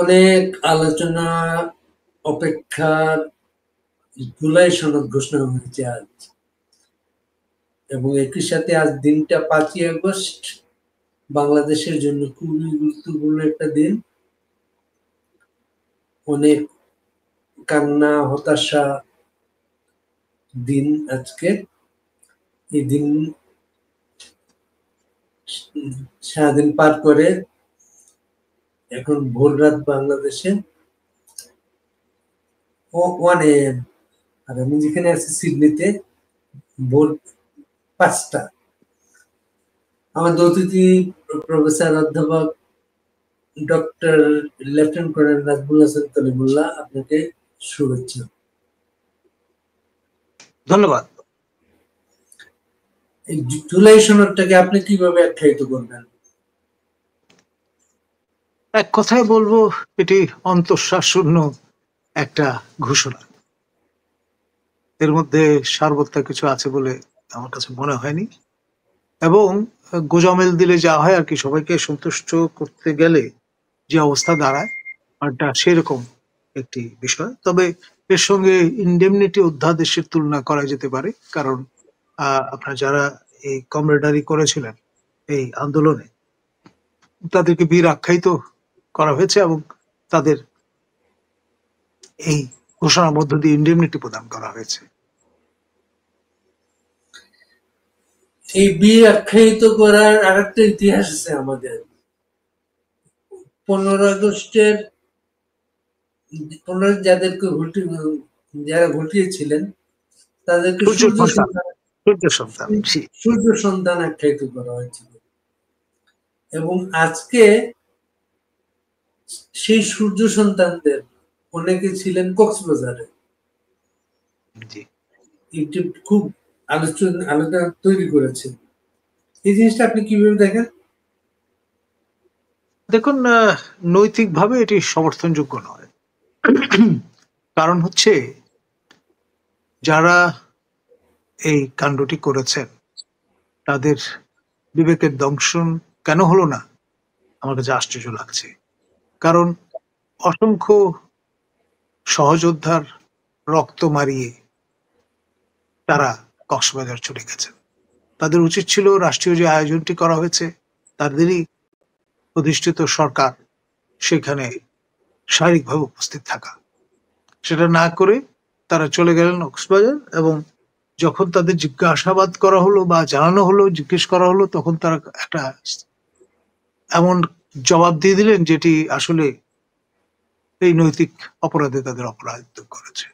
অনেক আলোচনা অপেক্ষার জুলাই সনদ ঘোষণা হয়েছে আজ, এবং একই সাথে আজ দিনটা 5ই আগস্ট, বাংলাদেশের জন্য খুবই গুরুত্বপূর্ণ একটা দিন। অনেক কান্না, হতাশা দিন আজকে। এই দিন সারাদিন পার করে এখন ভোর রাত বাংলাদেশে ওয়ান AM, আর আমি যেখানে আছি সিডনিতে ভোর 5টা। আমাদের অতিথি প্রফেসর অধ্যাপক doctor lieutenant colonel Nazmul Hasan Kalimullah, আপনাকে শুভেচ্ছা। ধন্যবাদ। এই জুলাই সনদটাকে আপনি কিভাবে আখ্যায়িত করবেন? এক কথায় বলবো, এটি অন্তঃশ্বাস শূন্য একটা ঘোষণা। এর মধ্যে সারবত্তা কিছু আছে বলে আমার কাছে মনে হয়নি, এবং গোজামিল দিলে যা হয় আর কি, সবাইকে সন্তুষ্ট করতে গেলে যে অবস্থা দাঁড়ায় এটা সেরকম একটি বিষয়। তবে এর সঙ্গে ইন্ডেমনিটি অধ্যাদেশের তুলনা করা যেতে পারে, কারণ আপনার যারা এই কমরেডারি করেছিলেন এই আন্দোলনে, তাদেরকে বীর আখ্যায়িত করা হয়েছে এবং তাদের এই ঘোষণার মধ্য দিয়ে ইন্ডেমনিটি প্রদান করা হয়েছে। এই বীর আখ্যায়িত করার আরেকটা ইতিহাস আছে আমাদের। 15 আগস্টের 15 যারা ঘটিয়েছিলেন তাদেরকে সূর্য সন্তান আখ্যায়িত করা হয়েছিল, এবং আজকে সেই সূর্য সন্তানদের অনেকে ছিলেন কক্সবাজারে। এটি খুব আলোচনা তৈরি করেছে। এই জিনিসটা আপনি কিভাবে দেখেন? দেখুন, নৈতিকভাবে এটি সমর্থনযোগ্য নয়। কারণ হচ্ছে, যারা এই কাণ্ডটি করেছেন তাদের বিবেকের দংশন কেন হলো না আমার কাছে আশ্চর্য লাগছে। কারণ অসংখ্য সহযোদ্ধার রক্ত মারিয়ে তারা কক্সবাজার চলে গেছেন। তাদের উচিত ছিল রাষ্ট্রীয় যে আয়োজনটি করা হয়েছে, তাদেরই প্রতিষ্ঠিত সরকার সেখানে শারীরিকভাবে উপস্থিত থাকা। সেটা না করে তারা চলে গেলেন কক্সবাজার, এবং যখন তাদের জিজ্ঞাসাবাদ করা হলো বা জানানো হলো, জিজ্ঞেস করা হলো, তখন তারা একটা এমন জবাব দিয়ে দিলেন যেটি আসলে এই নৈতিক অপরাধে তাদের অপরাধিত করেছে,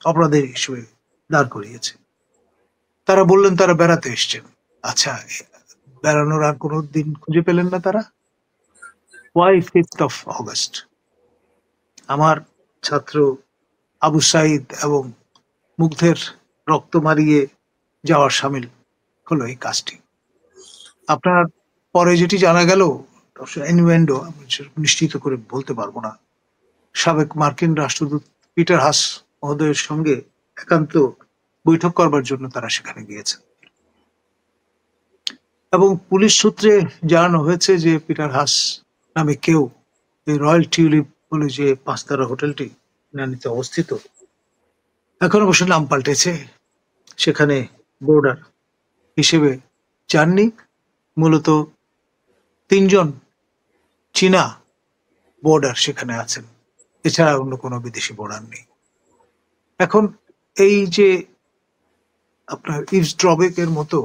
অপরাধের হিসেবে দাঁড় করিয়েছে। তারা বললেন তারা বেড়াতে এসছেন। আচ্ছা, বেড়ানোর আর কোনো দিন খুঁজে পেলেন না তারা? Why 5th of August? আমার ছাত্র আবু সাইদ এবং মুগ্ধের রক্ত মারিয়ে যাওয়ার সামিল হলো এই কাজটি। আপনার পরে যেটি জানা গেল, ইনভেন্ডো, নিশ্চিত করে বলতে পারবো না, সাবেক মার্কিন রাষ্ট্রদূত পিটার হাস মহোদয়ের সঙ্গে একান্ত বৈঠক করবার জন্য তারা সেখানে গিয়েছেন, এবং পুলিশ সূত্রে জানানো হয়েছে যে পিটার হাস নামে কেউ এই রয়্যাল টিউলিপ বলে যে 5 তারা হোটেলটি নানিতে অবস্থিত, এখন অবশ্য নাম পাল্টেছে, সেখানে বোর্ডার হিসেবে যাননি। মূলত 3 জন চীনা বোর্ডার সেখানে আছেন, এছাড়া অন্য কোনো বিদেশি বোর্ডার নেই। এখন এই যে আপনার ইভসড্রপিং মতো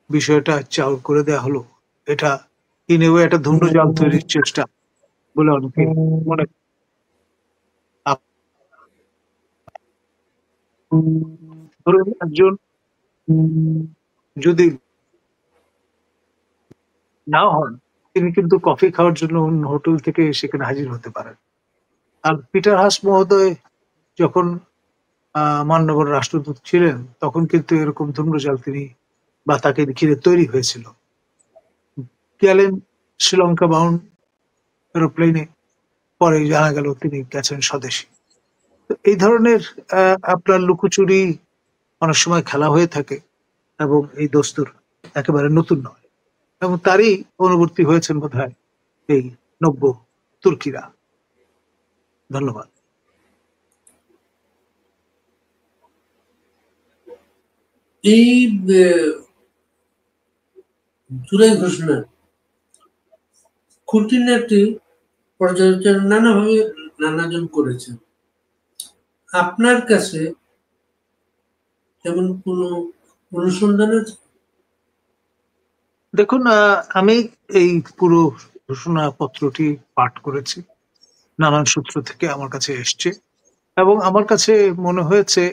বিষয়টা চাউর করে দেওয়া হলো, এটা ইনেও একটা ধূম্রজাল তৈরির চেষ্টা বলে অনেকে মনে। ধরুন, একজন যদি না হন, তিনি কিন্তু কফি খাওয়ার জন্য অন্য হোটেল থেকে সেখানে হাজির হতে পারেন। আর পিটার হাস মহোদয় যখন মান্যবর রাষ্ট্রদূত ছিলেন, তখন কিন্তু এরকম ধূম্রজাল তিনি বা তাকে ঘিরে তৈরি হয়েছিল। গেলেন শ্রীলঙ্কা বাউন্ড এরোপ্লেনে, পরে জানা গেল তিনি গেছেন স্বদেশী। এই ধরনের আপনার লুকোচুরি অনেক সময় খেলা হয়ে থাকে, এবং এই দস্তুর একেবারে নতুন নয়, এবং তারই অনুবর্তী হয়েছেন বোধহয় এই নব্য তুর্কিরা। ধন্যবাদ। এই জুলাই ঘোষণা খুঁটিনাটি পর্যালোচনা নানাভাবে নানাজন করেছেন। আপনার কাছে তেমন কোনো অনুসন্ধান আছে? দেখুন, আমি এই পুরো ঘোষণাপত্রটি পাঠ করেছি, নানান সূত্র থেকে আমার কাছে এসছে, এবং আমার কাছে মনে হয়েছে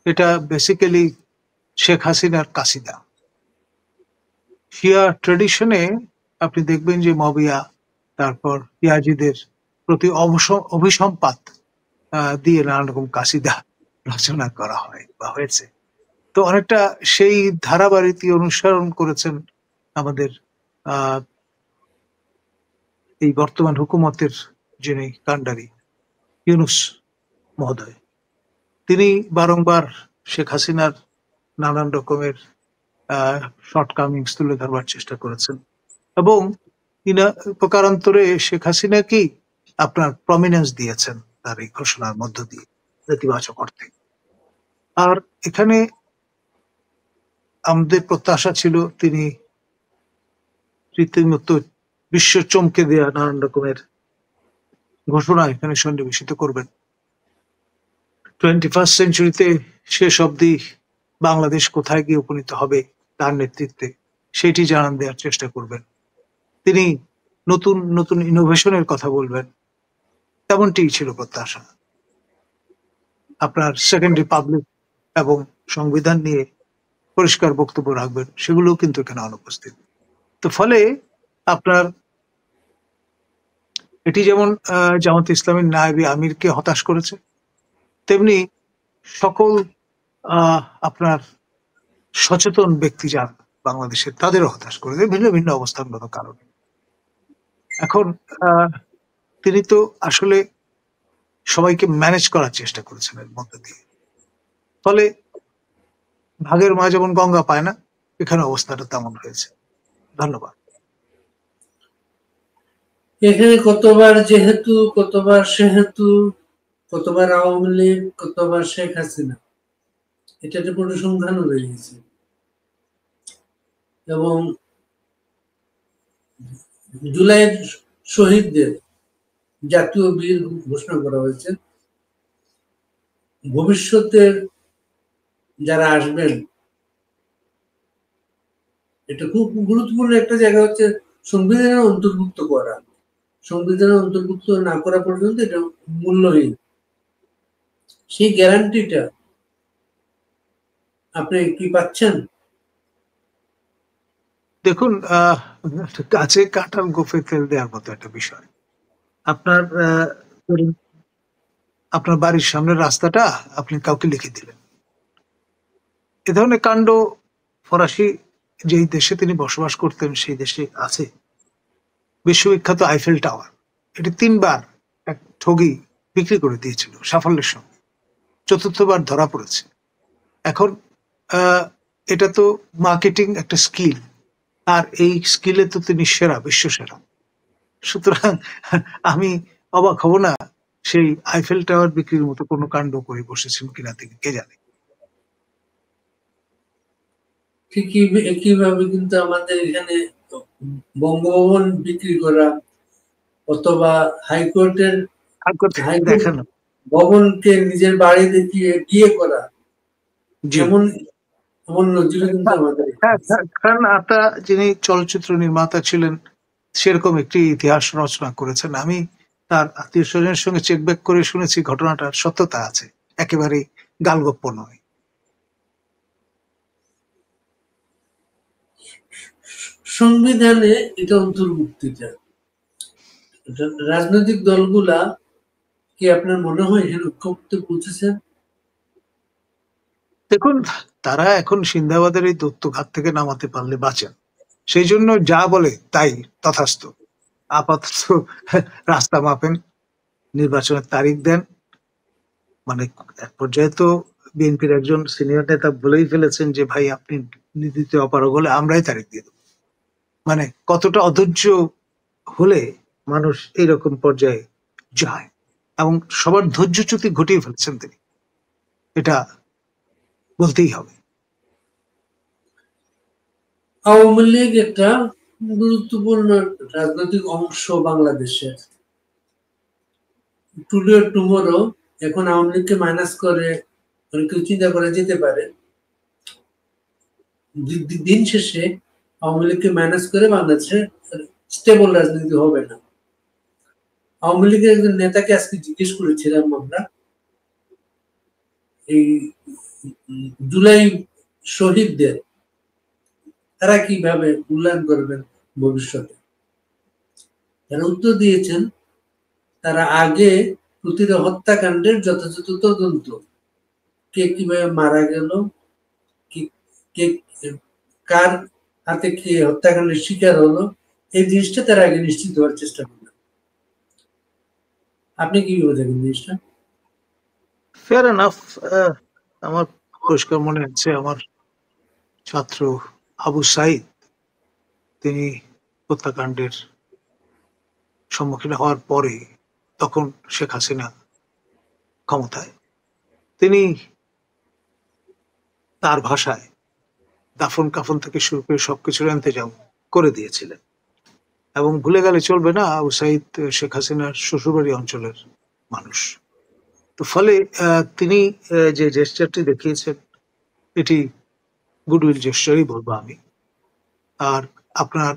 এটা বেসিক্যালি শেখ হাসিনার কাসিদা। শিয়া ট্রেডিশনে আপনি দেখবেন যে মবিয়া, তারপর ইয়াজিদের প্রতি অভিসম্পাত দিয়ে নানা রকম কাসিদা রচনা করা হয় বা হয়েছে। তো অনেকটা সেই ধারাবাহিকই অনুসরণ করেছেন আমাদের এই বর্তমান হুকুমতের যিনি কান্ডারি ইউনূস মহোদয়। তিনি বারংবার শেখ হাসিনার নানান রকমের শর্টকামিংস তুলে ধরবার চেষ্টা করেছেন, এবং প্রকারান্তরে শেখ হাসিনাকেই আপনার প্রমিনেন্স দিয়েছেন তার এই ঘোষণার মধ্য দিয়ে নেতিবাচক অর্থে। আর এখানে আমাদের প্রত্যাশা ছিল তিনি রীতিমতো বিশ্ব চমকে দেওয়া নানান রকমের ঘোষণা এখানে সন্নিবেশিত করবেন। 21st সেঞ্চুরিতে শেষ অবধি বাংলাদেশ কোথায় গিয়ে উপনীত হবে তার নেতৃত্বে সেটি জানান দেওয়ার চেষ্টা করবেন। তিনি নতুন নতুন ইনোভেশনের কথা বলবেন, তেমনটি ছিল প্রত্যাশা। আপনার সেকেন্ড রিপাবলিক এবং সংবিধান নিয়ে পরিষ্কার বক্তব্য রাখবেন, সেগুলোও কিন্তু এখানে অনুপস্থিত। তো ফলে আপনার এটি যেমন জামাত ইসলামের নায়েবে আমিরকে হতাশ করেছে, তেমনি সকল আপনার সচেতন ব্যক্তি যান বাংলাদেশের তাদেরও হতাশ করেছে ভিন্ন ভিন্ন অবস্থানগত কারণে। এখন তিনি তো আসলে সবাইকে ম্যানেজ করার চেষ্টা করেছেন এর মধ্যে দিয়ে, ফলে ভাগের মা যেমন গঙ্গা পায় না, এখানে অবস্থাটা তেমন হয়েছে। ধন্যবাদ। এখানে কতবার যেহেতু, কতবার সেহেতু, কতবার আওয়ামী লীগ, কতবার শেখ হাসিনা, এটাতে পরিসংখ্যানও বেরিয়েছে। এবং জুলাইয়ের শহীদদের জাতীয় বীর ঘোষণা করা হয়েছে। ভবিষ্যতের যারা আসবেন, এটা খুব গুরুত্বপূর্ণ একটা জায়গা হচ্ছে সংবিধানে অন্তর্ভুক্ত করা। সংবিধানে অন্তর্ভুক্ত না করা পর্যন্ত এটা মূল্যহীন। সেই গ্যারান্টিটা আপনি কি পাচ্ছেন? দেখুন, গাছে কাঁঠাল গোফে তেল দেওয়ার মতো একটা বিষয়। আপনার আপনার বাড়ির সামনের রাস্তাটা আপনি কাউকে লিখে দিলেন। এ ধরনের কাণ্ড ফরাসি যেই দেশে তিনি বসবাস করতেন সেই দেশে আছে। বিশ্ববিখ্যাত আইফেল টাওয়ার, এটি 3বার এক ঠগী বিক্রি করে দিয়েছিল সাফল্যের সঙ্গে, 4র্থবার ধরা পড়েছে। এখন এটা তো মার্কেটিং একটা স্কিল, আর এই স্কিলে তো তিনি সেরা, বিশ্ব সেরা। সুতরাং আমি অবাক হব না সেই আইফেল টাওয়ার বিক্রির মতো কোনো কাণ্ড করে বসেছেন কিনা তিনি কে জানে। ঠিকই একইভাবে কিন্তু আমাদের এখানে বঙ্গভবন বিক্রি করা অথবা হাইকোর্টের দেখেন ভবনকে নিজের বাড়ি দেখিয়ে বিয়ে করা, এমন এমন নজিরও কিন্তু আমাদের। খান আতা যিনি চলচ্চিত্র নির্মাতা ছিলেন, সেরকম একটি ইতিহাস রচনা করেছেন। আমি তার আত্মীয় স্বজনের সঙ্গে চেক ব্যাক করে শুনেছি ঘটনাটার সত্যতা আছে, একেবারেই গালগপ্প নয়। সংবিধানে এটা অন্তর্ভুক্তিটা, রাজনৈতিক দলগুলা কি আপনার মনে হয় এর ঐক্যমত্যে পৌঁছেছেন? দেখুন, তারা এখন সিন্দাবাদের এই দত্তঘাত থেকে নামাতে পারলে বাঁচেন, সেই জন্য যা বলে তাই তথাস্থ। আপাতত রাস্তা মাপেন, নির্বাচনের তারিখ দেন। মানে এক পর্যায়ে তো বিএনপির একজন সিনিয়র নেতা বলেই ফেলেছেন যে ভাই আপনি নীতিতে অপারগ হলে আমরাই তারিখ দিয়ে দেবো। মানে কতটা অধৈর্য হলে মানুষ এইরকম পর্যায়ে যায়। এবং সবার ধৈর্যচ্যুতি ঘটিয়ে ফেলছেন তিনি, এটা বলতেই হবে। আওয়ামী লীগ একটা গুরুত্বপূর্ণ রাজনৈতিক অংশ বাংলাদেশের। টুডে টুমোরো এখন আওয়ামী লীগকে মাইনাস করে অনেক কিছু চিন্তা করা যেতে পারে। দিন শেষে আওয়ামী লীগকে মাইনাস করে বাংলাদেশে স্টেবল রাজনীতি হবে না। আওয়ামী লীগের একজন নেতাকে আজকে জিজ্ঞেস করেছিলাম আমরা, এই জুলাই শহীদদের তারা কিভাবে মূল্যায়ন করবেন ভবিষ্যতে। তারা উত্তর দিয়েছেন, তারা আগে প্রতিটা হত্যাকাণ্ডের যথাযথ তদন্ত, কে কিভাবে মারা গেল, কে কার হাতে কে হত্যাকাণ্ডের শিকার হলো, এই জিনিসটা তারা আগে নিশ্চিত হওয়ার চেষ্টা করবেন। আপনি কি দেখেন জিনিসটা? Fair enough. আমার পরিষ্কার মনে হচ্ছে আমার ছাত্র আবু সাইদ, তিনি হত্যাকাণ্ডের সম্মুখীন হওয়ার পরে, তখন শেখ হাসিনা ক্ষমতায়, তিনি তার ভাষায় দাফন কাফন থেকে শুরু করে সবকিছুর ইন্তজাম করে দিয়েছিলেন। এবং ভুলে গেলে চলবে না, আবু সাইদ শেখ হাসিনার শ্বশুরবাড়ি অঞ্চলের মানুষ। তো ফলে তিনি যে জেস্টারটি দেখিয়েছেন, এটি গুডউইল জেস্টারই বলবো আমি। আর আপনার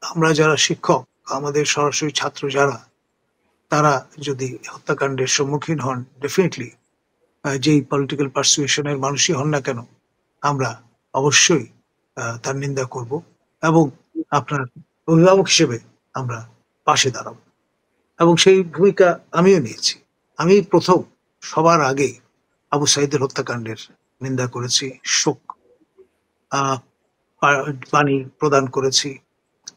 আমরা যারা শিক্ষক, আমাদের সরাসরি ছাত্র যারা, তারা যদি হত্যাকাণ্ডের সম্মুখীন হন, ডেফিনেটলি যেই পলিটিক্যাল পারসুয়েশনের মানুষই হন না কেন, আমরা অবশ্যই তার নিন্দা করব এবং আপনার অভিভাবক হিসেবে আমরা পাশে দাঁড়াবো। এবং সেই ভূমিকা আমিও নিয়েছি। আমি প্রথম সবার আগে আবু সাইদের হত্যাকাণ্ডের নিন্দা করেছি, শোক বাণী প্রদান করেছি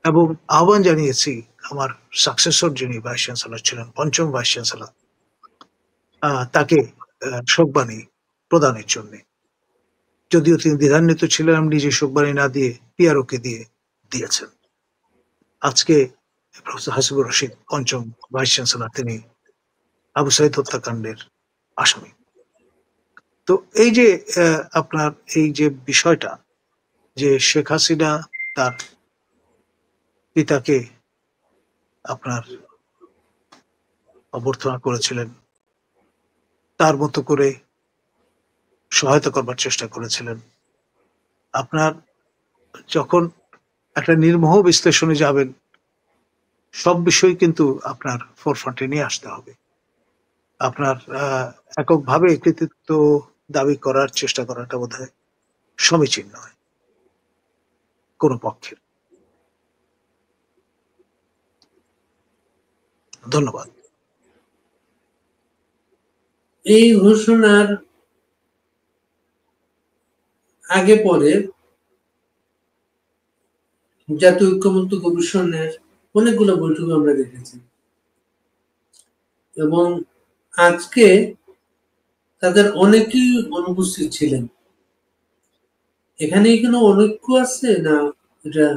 এবং আহ্বান জানিয়েছি আমার সাকসেসর যিনি ভাইস চ্যান্সেলর ছিলেন, পঞ্চম ভাইস চ্যান্সেলর, তাকে শোকবাণী প্রদানের জন্য। যদিও তিনি দ্বিধান্বিত ছিলেন, আমি নিজে শোকবাণী না দিয়ে পিআরওকে দিয়েছেন। আজকে প্রফেসর হাসিবুর রশিদ, পঞ্চম ভাইস চ্যান্সেলর, তিনি আবু সাইদ হত্যাকাণ্ডের আসামি। তো এই যে আপনার এই যে বিষয়টা, যে শেখ হাসিনা তার পিতাকে আপনার অভ্যর্থনা করেছিলেন, তার মতো করে সহায়তা করবার চেষ্টা করেছিলেন। আপনার যখন একটা নির্মোহ বিশ্লেষণে যাবেন, সব বিষয় কিন্তু আপনার ফোরফ্রন্টে নিয়ে আসতে হবে। আপনার এককভাবে কৃতিত্ব দাবি করার চেষ্টা করাটা বোধহয় সমীচীন নয় কোনো পক্ষের। ধন্যবাদ। এই ঘোষণার আগে পরে জাতীয় ঐক্যমত্য কমিশনের অনেকগুলো বৈঠক আমরা দেখেছি এবং আজকে তাদের অনেকেই অনুপস্থিত ছিলেন। এখানে কোনো অনৈক্য আছে না এটা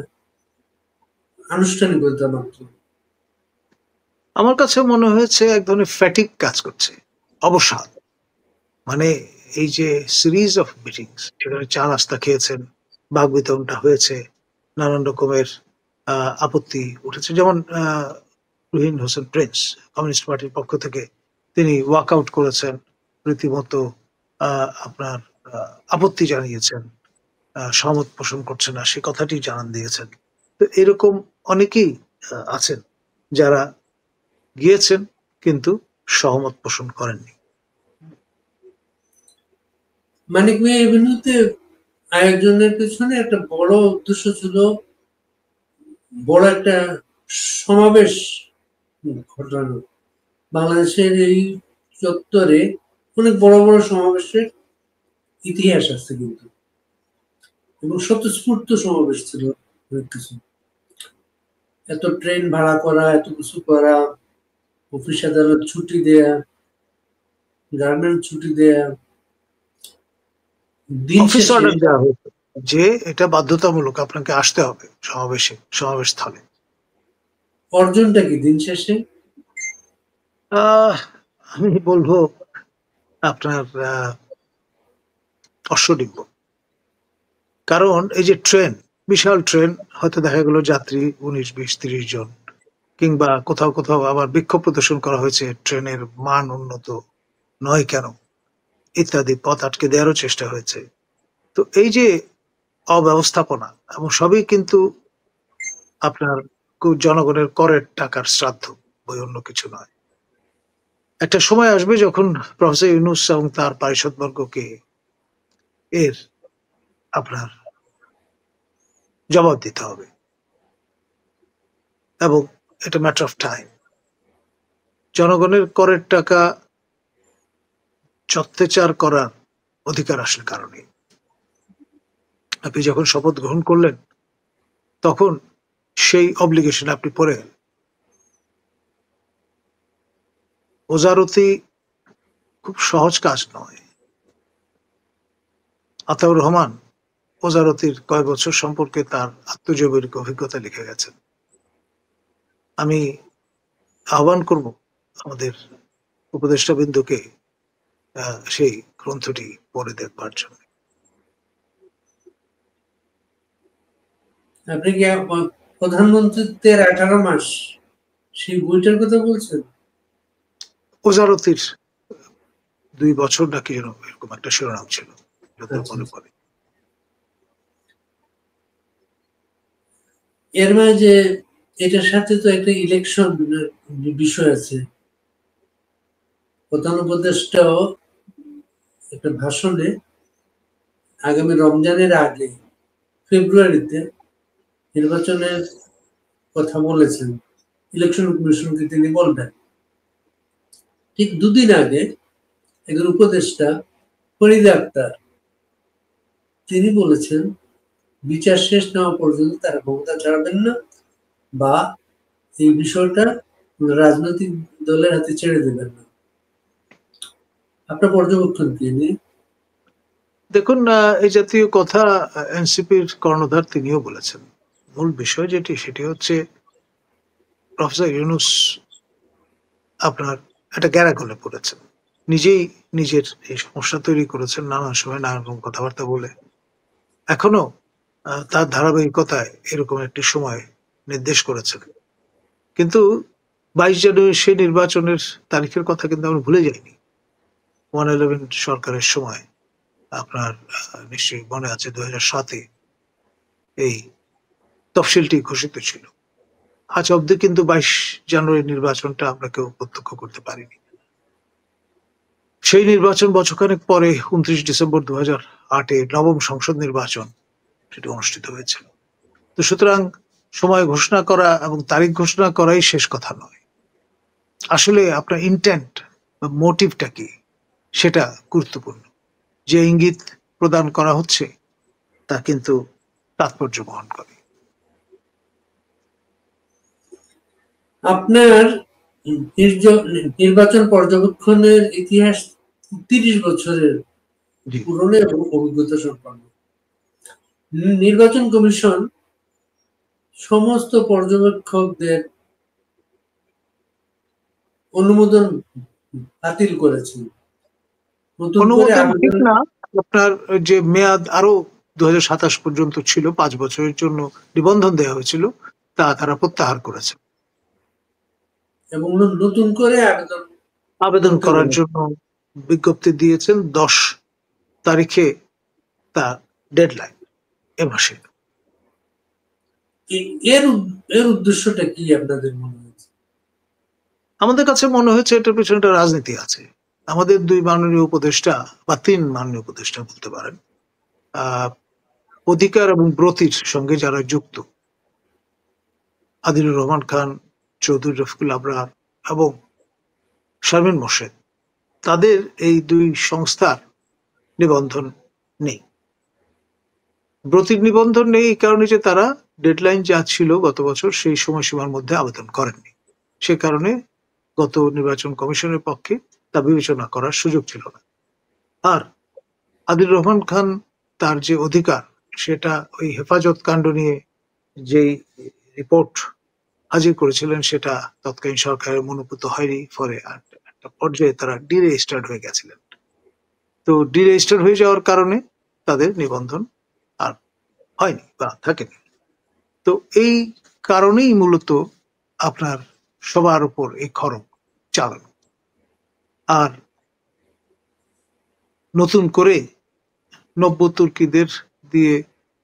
আনুষ্ঠানিকতা মাত্র? আমার কাছে মনে হয়েছে এক ধরনের ফ্যাটিক কাজ করছে, অবসাদ। মানে এই যে সিরিজ অফ মিটিংস, যেখানে চা নাস্তা খেয়েছেন, বাক বিতরণটা হয়েছে, নানান রকমের আপত্তি উঠেছে। যেমন রুহিন হোসেন প্রিন্স কমিউনিস্ট পার্টির পক্ষ থেকে তিনি ওয়াকআউট করেছেন, রীতিমতো আপনার আপত্তি জানিয়েছেন, সহমত পোষণ করছে না, সে কথাটি জানান দিয়েছেন। তো এরকম অনেকেই আছেন যারা গিয়েছেন কিন্তু সহমত পোষণ করেননি। মানিক মিয়া এভিনিউতে আয়োজনের পেছনে একটা বড় উদ্দেশ্য ছিল, বড় একটা সমাবেশ ঘটানো। বাংলাদেশের এই চত্বরে অনেক বড় বড় সমাবেশের ইতিহাস আছে কিন্তু, এবং স্বতঃস্ফূর্ত সমাবেশ ছিল অনেক কিছু। এত ট্রেন ভাড়া করা, এত কিছু করা, অফিস আদালত ছুটি দেয়া, গার্মেন্ট ছুটি দেয়া, দিন অফিস শেষে অর্ডার দেওয়া হয়েছে যে এটা বাধ্যতামূলক, আপনাকে আসতে হবে সমাবেশ স্থলে। অর্জনটা কি দিন শেষে? আহ, আমি বলবো আপনার অশ্বডিম্ব। কারণ এই যে ট্রেন, বিশাল ট্রেন, হয়তো দেখা গেল যাত্রী 19, 20, 30 জন, কিংবা কোথাও কোথাও আবার বিক্ষোভ প্রদর্শন করা হয়েছে ট্রেনের মান উন্নত নয় কেন ইত্যাদি, পথ আটকে দেওয়ারও চেষ্টা হয়েছে। তো এই যে অব্যবস্থাপনা, এবং সবই কিন্তু আপনার জনগণের করের টাকার শ্রাদ্ধ, বই অন্য কিছু নয়। একটা সময় আসবে যখন প্রফেসর ইউনূস এবং তার পারিষদবর্গকে এর আপনার জবাব দিতে হবে, এবং এটা ম্যাটার অফ টাইম। জনগণের করের টাকা ছত্রচার করার অধিকার আসলে কারণে আপনি যখন শপথ গ্রহণ করলেন, তখন সেই অব্লিগেশন আপনি পড়ে গেলেন। ওজারতি খুব সহজ কাজ নয়। আতাউর রহমান ওজারতির কয়েক বছর সম্পর্কে তার আত্মজৈবিক অভিজ্ঞতা লিখে গেছেন। আমি আহ্বান করব আমাদের উপদেষ্টাবৃন্দকে সেই গ্রন্থটি পড়ে দেখবার জন্য। আপনি কি প্রধানমন্ত্রীত্বের 18 মাস সেই বইটার কথা বলছেন? ওজারতির 2 বছর নাকি যেন এরকম একটা শিরোনাম ছিল, যত আচ্ছা, মনে আচ্ছা। পড়ে। এর মাঝে এটার সাথে তো একটা ইলেকশন বিষয় আছে। প্রধান উপদেষ্টাও একটা ভাষণে আগামী রমজানের আগে ফেব্রুয়ারিতে নির্বাচনের কথা বলেছেন, ইলেকশন কমিশনকে তিনি বলবেন। ঠিক দুদিন আগে একজন উপদেষ্টা ফরিদা আক্তার তিনি বলেছেন বিচার শেষ না হওয়া পর্যন্ত তারা ক্ষমতা ছাড়বেন না, বা এই বিষয়টা রাজনৈতিক দলের হাতে ছেড়ে দেবেন না। আপনার পর্যবেক্ষণ কি নিয়ে? দেখুন, এই জাতীয় কথা এনসিপির কর্ণধার তিনিও বলেছেন। মূল বিষয় যেটি, সেটি হচ্ছে প্রফেসর ইউনূস আপনার একটা গ্যারাকলে পড়েছেন। নিজেই নিজের এই সমস্যা তৈরি করেছেন নানান সময় নানা রকম কথাবার্তা বলে। এখনো তার ধারাবাহিকতায় এরকম একটি সময় নির্দেশ করেছেন। কিন্তু 22 জানুয়ারি সেই নির্বাচনের তারিখের কথা কিন্তু আমরা ভুলে যাইনি। 111 সরকারের সময় আপনার নিশ্চয়ই মনে আছে, 2007-এ এই তফসিলটি ঘোষিত ছিল। আজ অব্দি কিন্তু 22 জানুয়ারি নির্বাচনটা আমরা কেউ প্রত্যক্ষ করতে পারিনি। সেই নির্বাচন বছরখানেক পরে 29 ডিসেম্বর 2008-এ নবম সংসদ নির্বাচন সেটি অনুষ্ঠিত হয়েছিল। তো সুতরাং সময় ঘোষণা করা এবং তারিখ ঘোষণা করাই শেষ কথা নয়। আসলে আপনার ইন্টেন্ট বা মোটিভটা কি, সেটা গুরুত্বপূর্ণ। যে ইঙ্গিত প্রদান করা হচ্ছে তা কিন্তু তাৎপর্য বহন করে। আপনার নির্বাচন পর্যবেক্ষণের ইতিহাস 30 বছরের জি। পুরনো এবং অভিজ্ঞতা সম্পন্ন। নির্বাচন কমিশন সমস্ত পর্যবেক্ষকদের অনুমোদন বাতিল করেছেন। নতুন করে অনুমোদন ঠিক আবেদন না, আপনার যে মেয়াদ আরো 2027 পর্যন্ত ছিল, 5 বছরের জন্য নিবন্ধন দেওয়া হয়েছিল, তা তারা প্রত্যাহার করেছে। এবং নতুন করে আবেদন আবেদন করতে করার বলেছেন। জন্য বিজ্ঞপ্তি দিয়েছেন 10 তারিখে, তার ডেডলাইন এ মাসে। এর এর উদ্দেশ্যটা কি আপনাদের মনে হয়েছে? আমাদের কাছে মনে হয়েছে এটার পেছনে একটা রাজনীতি আছে। আমাদের 2 মাননীয় উপদেষ্টা বা 3 মাননীয় উপদেষ্টা বলতে পারেন, আহ অধিকার এবং ব্রতির সঙ্গে যারা যুক্ত, আদিলুর রহমান খান, চৌধুরী রফিকুল আবরার এবং শারমিন মোর্শেদ, তাদের এই 2 সংস্থার নিবন্ধন নেই। ব্রতির নিবন্ধন নেই এই কারণে যে তারা ডেডলাইন যা ছিল গত বছর সেই সময়সীমার মধ্যে আবেদন করেননি। সে কারণে গত নির্বাচন কমিশনের পক্ষে তা বিবেচনা করার সুযোগ ছিল না। আর আদিল রহমান খান, তার যে অধিকার, সেটা ওই হেফাজত কাণ্ড নিয়ে যেই রিপোর্ট হাজির করেছিলেন সেটা তৎকালীন সরকারের মনোপুত হয়নি, ফলে একটা পর্যায়ে তারা ডিরেজিস্টার্ড হয়ে গেছিলেন। তো ডিরেজিস্টার হয়ে যাওয়ার কারণে তাদের নিবন্ধন আর হয়নি বা থাকেনি। তো এই কারণেই মূলত আপনার সবার উপর এই খরচ চালানো। আর নতুন করে নব্য তুর্কিদের দিয়ে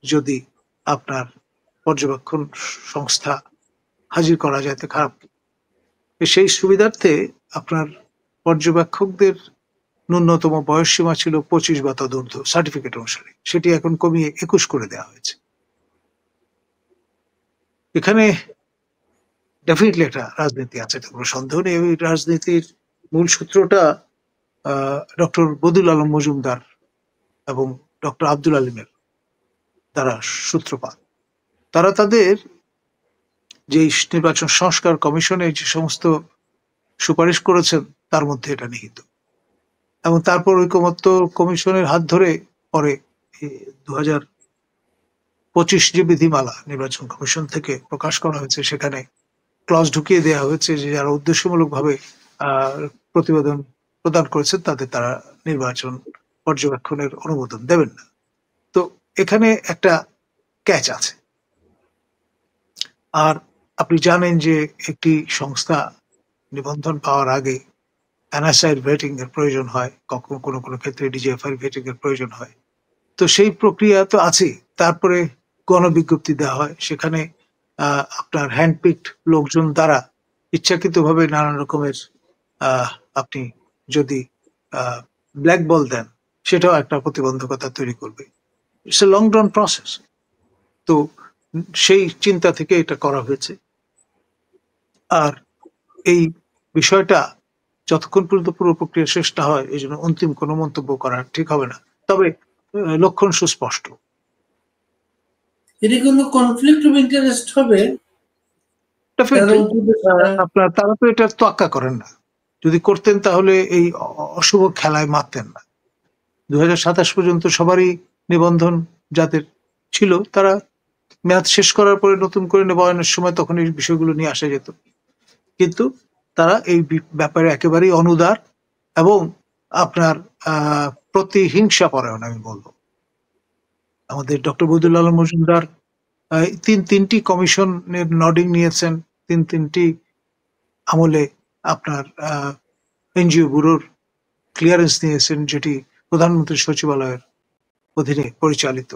যদি আপনার পর্যবেক্ষণ সংস্থা হাজির করা যায় তো খারাপ। সেই সুবিধার্থে আপনার পর্যবেক্ষকদের ন্যূনতম বয়সসীমা ছিল 25 বা তদূর্ধ্ব সার্টিফিকেট অনুসারে, সেটি এখন কমিয়ে 21 করে দেওয়া হয়েছে। এখানে ডেফিনেটলি একটা রাজনীতি আছে, কোনো সন্দেহ নেই। এই রাজনীতির মূল সূত্রটা ডক্টর বদিউল আলম মজুমদার এবং ডক্টর আব্দুল আলিমের দ্বারা সূত্রপাত। তারা তাদের যে নির্বাচন সংস্কার কমিশনে যে সমস্ত সুপারিশ করেছেন তার মধ্যে এটা নিহিত, এবং তারপর ঐকমত্য কমিশনের হাত ধরে পরে 2025 যে বিধিমালা নির্বাচন কমিশন থেকে প্রকাশ করা হয়েছে সেখানে ক্লজ ঢুকিয়ে দেওয়া হয়েছে যে যারা উদ্দেশ্যমূলকভাবে প্রতিবেদন প্রদান করেছেন তাদের তারা নির্বাচন পর্যবেক্ষণের অনুমোদন দেবেন না। তো এখানে একটা ক্যাচ আছে। আর আপনি জানেন যে একটি সংস্থা নিবন্ধন পাওয়ার আগে এনএসআই ভেটিং এর প্রয়োজন হয়, কখনো কোনো কোনো ক্ষেত্রে ডিজিএফআই ভেটিং এর প্রয়োজন হয়। তো সেই প্রক্রিয়া তো আছে। তারপরে গণবিজ্ঞপ্তি দেওয়া হয়, সেখানে আপনার হ্যান্ডপিকড লোকজন দ্বারা ইচ্ছাকৃতভাবে নানান রকমের আপনি যদি ব্ল্যাক বল দেন সেটাও একটা প্রতিবন্ধকতা তৈরি করবে। It's a long run process. তো সেই চিন্তা থেকে এটা করা হয়েছে। আর এই বিষয়টা যতক্ষণ পর্যন্ত পুরো প্রক্রিয়া শেষ না হয় এই জন্য অন্তিম কোনো মন্তব্য করা ঠিক হবে না। তবে লক্ষণ সুস্পষ্ট। এটি কোনো কনফ্লিক্ট অফ ইন্টারেস্ট হবে? আপনার তারা তো এটা তোয়াক্কা করেন না। যদি করতেন তাহলে এই অশুভ খেলায় মারতেন না। 2027 পর্যন্ত সবারই নিবন্ধন যাদের ছিল তারা মেয়াদ শেষ করার পরে নতুন করে নবায়নের সময় তখন এই বিষয়গুলো নিয়ে আসা যেত, কিন্তু তারা এই ব্যাপারে একেবারেই অনুদার এবং আপনার প্রতিহিংসা পরায়ণ আমি বলবো। আমাদের ডক্টর বদিউল আলম মজুমদার তিনটি কমিশনের নডিং নিয়েছেন, তিনটি আমলে আপনার এনজিও ব্যুরোর ক্লিয়ারেন্স নিয়েছেন, যেটি প্রধানমন্ত্রী সচিবালয়ের অধীনে পরিচালিত,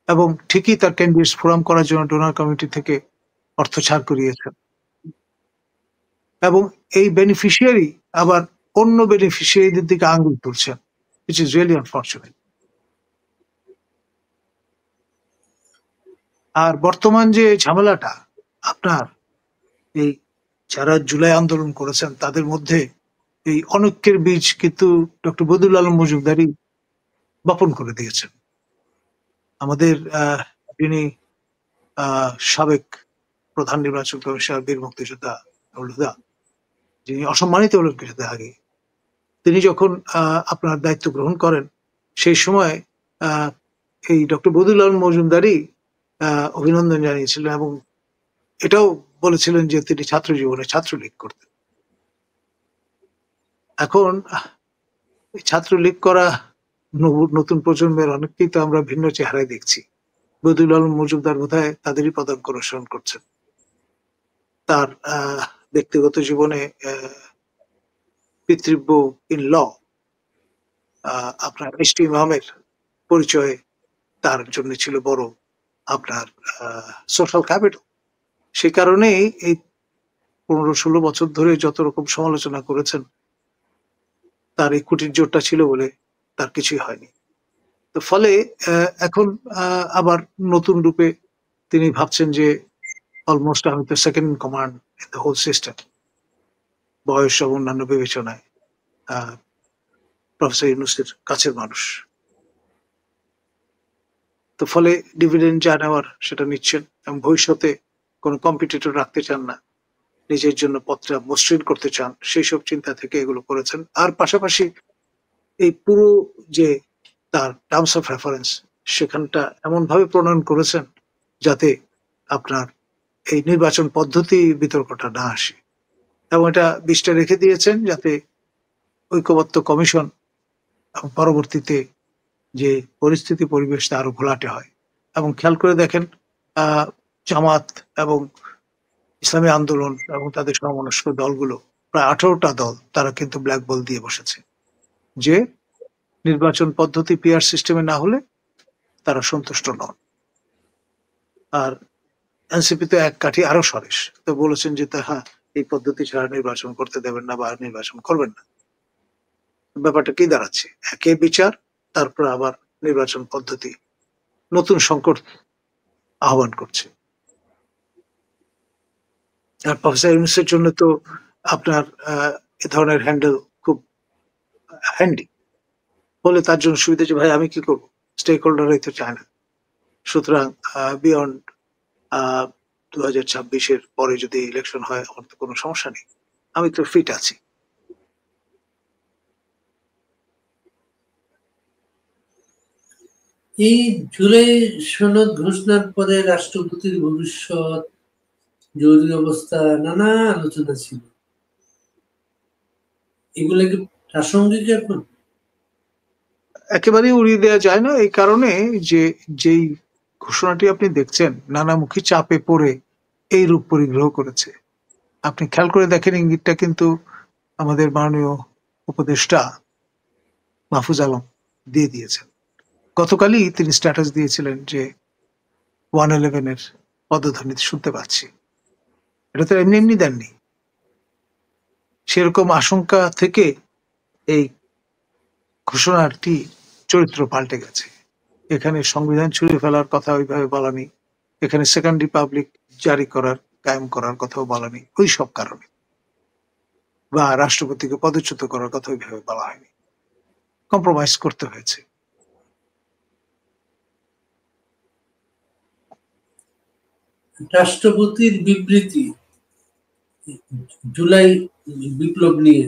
এবং ঠিকই তার ক্যান্ডিডেটস ফোরাম করার জন্য ডোনার কমিটি থেকে অর্থ ছাড় করিয়েছেন। এবং এই বেনিফিশিয়ারি আবার অন্য বেনিফিশিয়ারিদের দিকে আঙ্গুল তুলছেন, which is really unfortunate. আর বর্তমান যে ঝামেলাটা আপনার এই যারা জুলাই আন্দোলন করেছেন তাদের মধ্যে এই অনৈক্যের বীজ কিন্তু ডক্টর বদিউল আলম মজুমদারই বপন করে দিয়েছেন। আমাদের যিনি সাবেক প্রধান নির্বাচন কমিশনার বীর মুক্তিযোদ্ধা হুদা, যিনি অসম্মানিত হলেন কিছুদিন আগে, তিনি যখন আপনার দায়িত্ব গ্রহণ করেন সেই সময় এই ডক্টর বদিউল আলম মজুমদারই অভিনন্দন জানিয়েছিলেন এবং এটাও বলেছিলেন যে তিনি ছাত্র জীবনে ছাত্রলীগ করতেন। এখন ছাত্রলীগ করা নতুন প্রজন্মের অনেককেই তো আমরা ভিন্ন চেহারায় দেখছি। বদিউল আলম মজুমদার বোধহয় তাদেরই পদাঙ্ক অনুসরণ করছেন। তার ব্যক্তিগত জীবনে পিতৃব্য ইন ল আপনার এস টি ইমামের পরিচয় তার জন্য ছিল বড় আপনার সোশ্যাল ক্যাপিটাল। সে কারণেই এই 15-16 বছর ধরে যত রকম সমালোচনা করেছেন তার এই কুটির জোরটা ছিল বলে তার কিছুই হয়নি। তো ফলে এখন আবার নতুন রূপে তিনি ভাবছেন যে অলমোস্ট আমি তো second in command in the whole system, বয়স এবং অন্যান্য বিবেচনায় প্রফেসর ইউনূসের কাছের মানুষ। তো ফলে ডিভিডেন্ড যা নেওয়ার সেটা নিচ্ছেন এবং ভবিষ্যতে কোনো কম্পিটিটর রাখতে চান না, নিজের জন্য পথটা মসৃণ করতে চান, সেই সব চিন্তা থেকে এগুলো করেছেন। আর পাশাপাশি এই পুরো যে তার টার্মস অফ রেফারেন্স সেখানটা এমন ভাবে প্রণয়ন করেছেন যাতে আপনার এই নির্বাচন পদ্ধতি বিতর্কটা না আসে, এবং এটা বিষটা রেখে দিয়েছেন যাতে ঐক্যবদ্ধ কমিশন পরবর্তীতে যে পরিস্থিতি পরিবেশটা আরো ঘোলাটে হয়। এবং খেয়াল করে দেখেন জামাত এবং ইসলামী আন্দোলন এবং তাদের সমমনস্ক দলগুলো প্রায় 18টা দল তারা কিন্তু ব্ল্যাক বল দিয়ে বসেছে যে নির্বাচন পদ্ধতি পিআর সিস্টেমে না হলে তারা সন্তুষ্ট নন। আর এনসিপি তো এক কাঠি আরো সরেস, তো বলেছেন যে হ্যাঁ এই পদ্ধতি ছাড়া নির্বাচন করতে দেবেন না বা নির্বাচন করবেন না। ব্যাপারটা কি দাঁড়াচ্ছে? একে বিচার, তারপর আবার নির্বাচন পদ্ধতি নতুন সংকট আহ্বান করছে। আর প্রফেসর ইউনূসের জন্য তো আপনার এ ধরনের হ্যান্ডেল খুব হ্যান্ডি, বলে তার জন্য সুবিধা যে ভাই আমি কি করবো, স্টেক হোল্ডাররাই তো চায় না। সুতরাং বিয়ন্ড 2026-এর পরে যদি ইলেকশন হয় আমার তো কোনো সমস্যা নেই, আমি তো ফিট আছি। এই জুলাই সনদ ঘোষণার পরে রাষ্ট্রপতির ভবিষ্যৎ, জরুরি অবস্থা, নানা আলোচনা ছিল। এগুলো কি প্রাসঙ্গিক এখন? একেবারেই উড়িয়ে দেওয়া যায় না, এই কারণে যে যেই ঘোষণাটি আপনি দেখছেন নানামুখী চাপে পড়ে এই রূপ পরিগ্রহ করেছে। আপনি খেয়াল করে দেখেন ইঙ্গিতটা কিন্তু আমাদের মাননীয় উপদেষ্টা মাহফুজ আলম দিয়ে দিয়েছেন। গতকালই তিনি স্ট্যাটাস দিয়েছিলেন যে 111-এর পদধ্বনি শুনতে পাচ্ছি। এটা তো এমনি এমনি দেননি, সেরকম আশঙ্কা থেকে এই ঘোষণাটি চরিত্র পাল্টে গেছে। এখানে সংবিধান ছুঁড়ে ফেলার কথা ওইভাবে বলা নেই, এখানে সেকেন্ড রিপাবলিক জারি করার কায়েম করার কথাও বলা নেই ওই সব কারণে, বা রাষ্ট্রপতিকে পদচ্যুত করার কথা ওইভাবে বলা হয়নি, কম্প্রোমাইজ করতে হয়েছে। রাষ্ট্রপতির বিবৃতি জুলাই বিপ্লব নিয়ে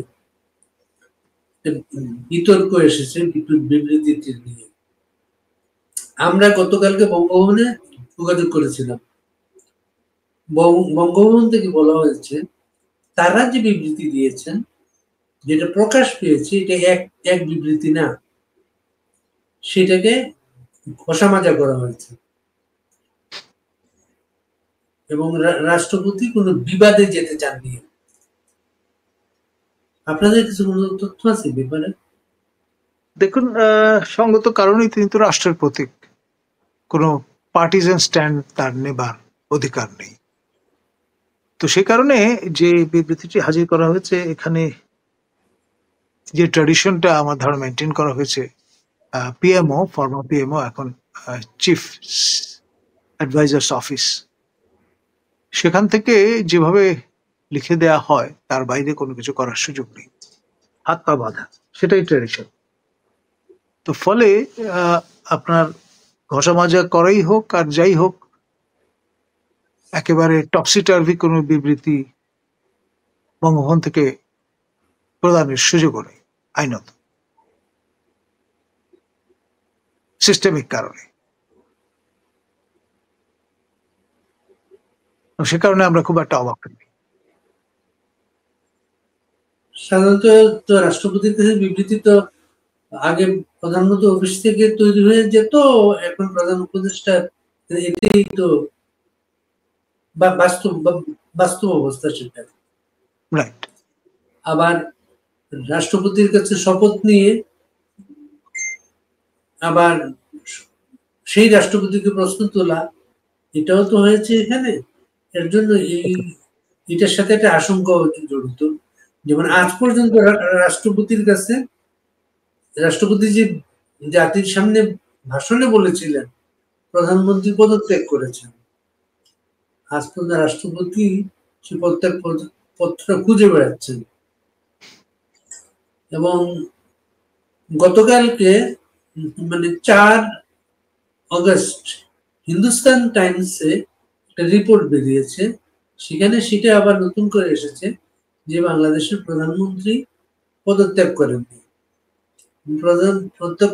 বিতর্ক এসেছে বিবৃতিটি নিয়ে। আমরা গতকালকে বঙ্গভবনে যোগাযোগ করেছিলাম। বঙ্গভবন থেকে বলা হয়েছে তারা যে বিবৃতি দিয়েছেন, যেটা প্রকাশ পেয়েছে, এটা এক বিবৃতি না, সেটাকে ঘষামাজা করা হয়েছে এবং রাষ্ট্রপতি কোনো বিবাদে যেতে চাননি। আপনাদের কিছু কোনো তথ্য আছে ব্যাপারে? দেখুন, সঙ্গত কারণেই তিনি তো রাষ্ট্রের প্রতীক, কোনো পার্টিজান স্ট্যান্ড তার নেবার অধিকার নেই। তো সে কারণে যে বিবৃতিটি হাজির করা হয়েছে, এখানে যে ট্র্যাডিশনটা আমার ধারণা মেনটেন করা হয়েছে, পিএমও, ফর্মার পিএমও এখন চিফ অ্যাডভাইজার্স অফিস, সেখান থেকে যেভাবে লিখে দেয়া হয় তার বাইরে কোনো কিছু করার সুযোগ নেই, হাত পা বাঁধা, সেটাই ট্র্যাডিশন। তো ফলে আপনার ঘষা মাজা করাই হোক আর যাই হোক, একেবারে টপসি-টার্ভি কোনো বিবৃতি বঙ্গভবন থেকে প্রদানের সুযোগও নেই আইনত, সিস্টেমিক কারণে। সে কারণে আমরা খুব একটা অবাক হই। সাধারণত তো রাষ্ট্রপতির কাছে বিবৃতি তো আগে প্রধানমন্ত্রী অফিস থেকে তৈরি হয়ে যেত, এখন প্রধান উপদেষ্টা, এটাই তো বাস্তব অবস্থা সেটা। রাইট। আবার রাষ্ট্রপতির কাছে শপথ নিয়ে আবার সেই রাষ্ট্রপতিকে প্রশ্ন তোলা, এটাও তো হয়েছে এখানে। এর জন্য এটার সাথে একটা আশঙ্কা জড়িত। যেমন আজ পর্যন্ত রাষ্ট্রপতির কাছে, রাষ্ট্রপতি যে জাতির সামনে ভাষণে বলেছিলেন প্রধানমন্ত্রী পদত্যাগ করেছেন, আজ পর্যন্ত রাষ্ট্রপতি সে পদত্যাগ পত্রটা খুঁজে বেড়াচ্ছেন। এবং গতকালকে মানে 4 অগস্ট হিন্দুস্তান টাইমসে একটা রিপোর্ট বেরিয়েছে, সেখানে সেটা আবার নতুন করে এসেছে যে বাংলাদেশের প্রধানমন্ত্রী পদত্যাগ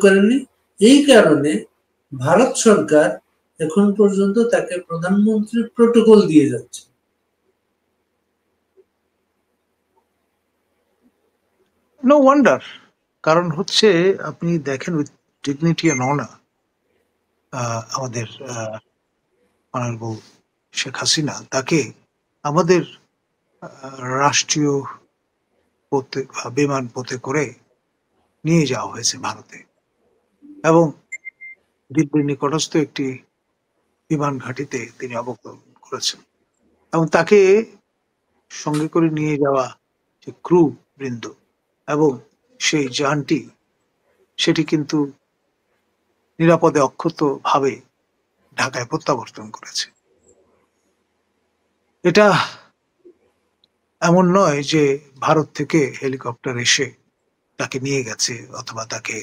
করেননি। এই কারণে ভারত সরকার এখন পর্যন্ত তাকে প্রধানমন্ত্রীর প্রোটোকল দিয়ে যাচ্ছে। নো ওয়ান্ডার, কারণ হচ্ছে আপনি দেখেন উইথ ডিগনিটি অ্যান্ড অনার আমাদের অনারেবল শেখ হাসিনা, তাকে আমাদের রাষ্ট্রীয় পথে বিমান পথে করে নিয়ে যাওয়া হয়েছে ভারতে, এবং দিল্লির নিকটস্থ একটি বিমান ঘাঁটিতে তিনি অবতরণ করেছেন, এবং তাকে সঙ্গে করে নিয়ে যাওয়া যে ক্রু বৃন্দ এবং সেই যানটি, সেটি কিন্তু নিরাপদে অক্ষত ভাবে ঢাকায় প্রত্যাবর্তন করেছে। এটা এমন নয় যে ভারত থেকে হেলিকপ্টার এসে তাকে নিয়ে গেছে অথবা তাকে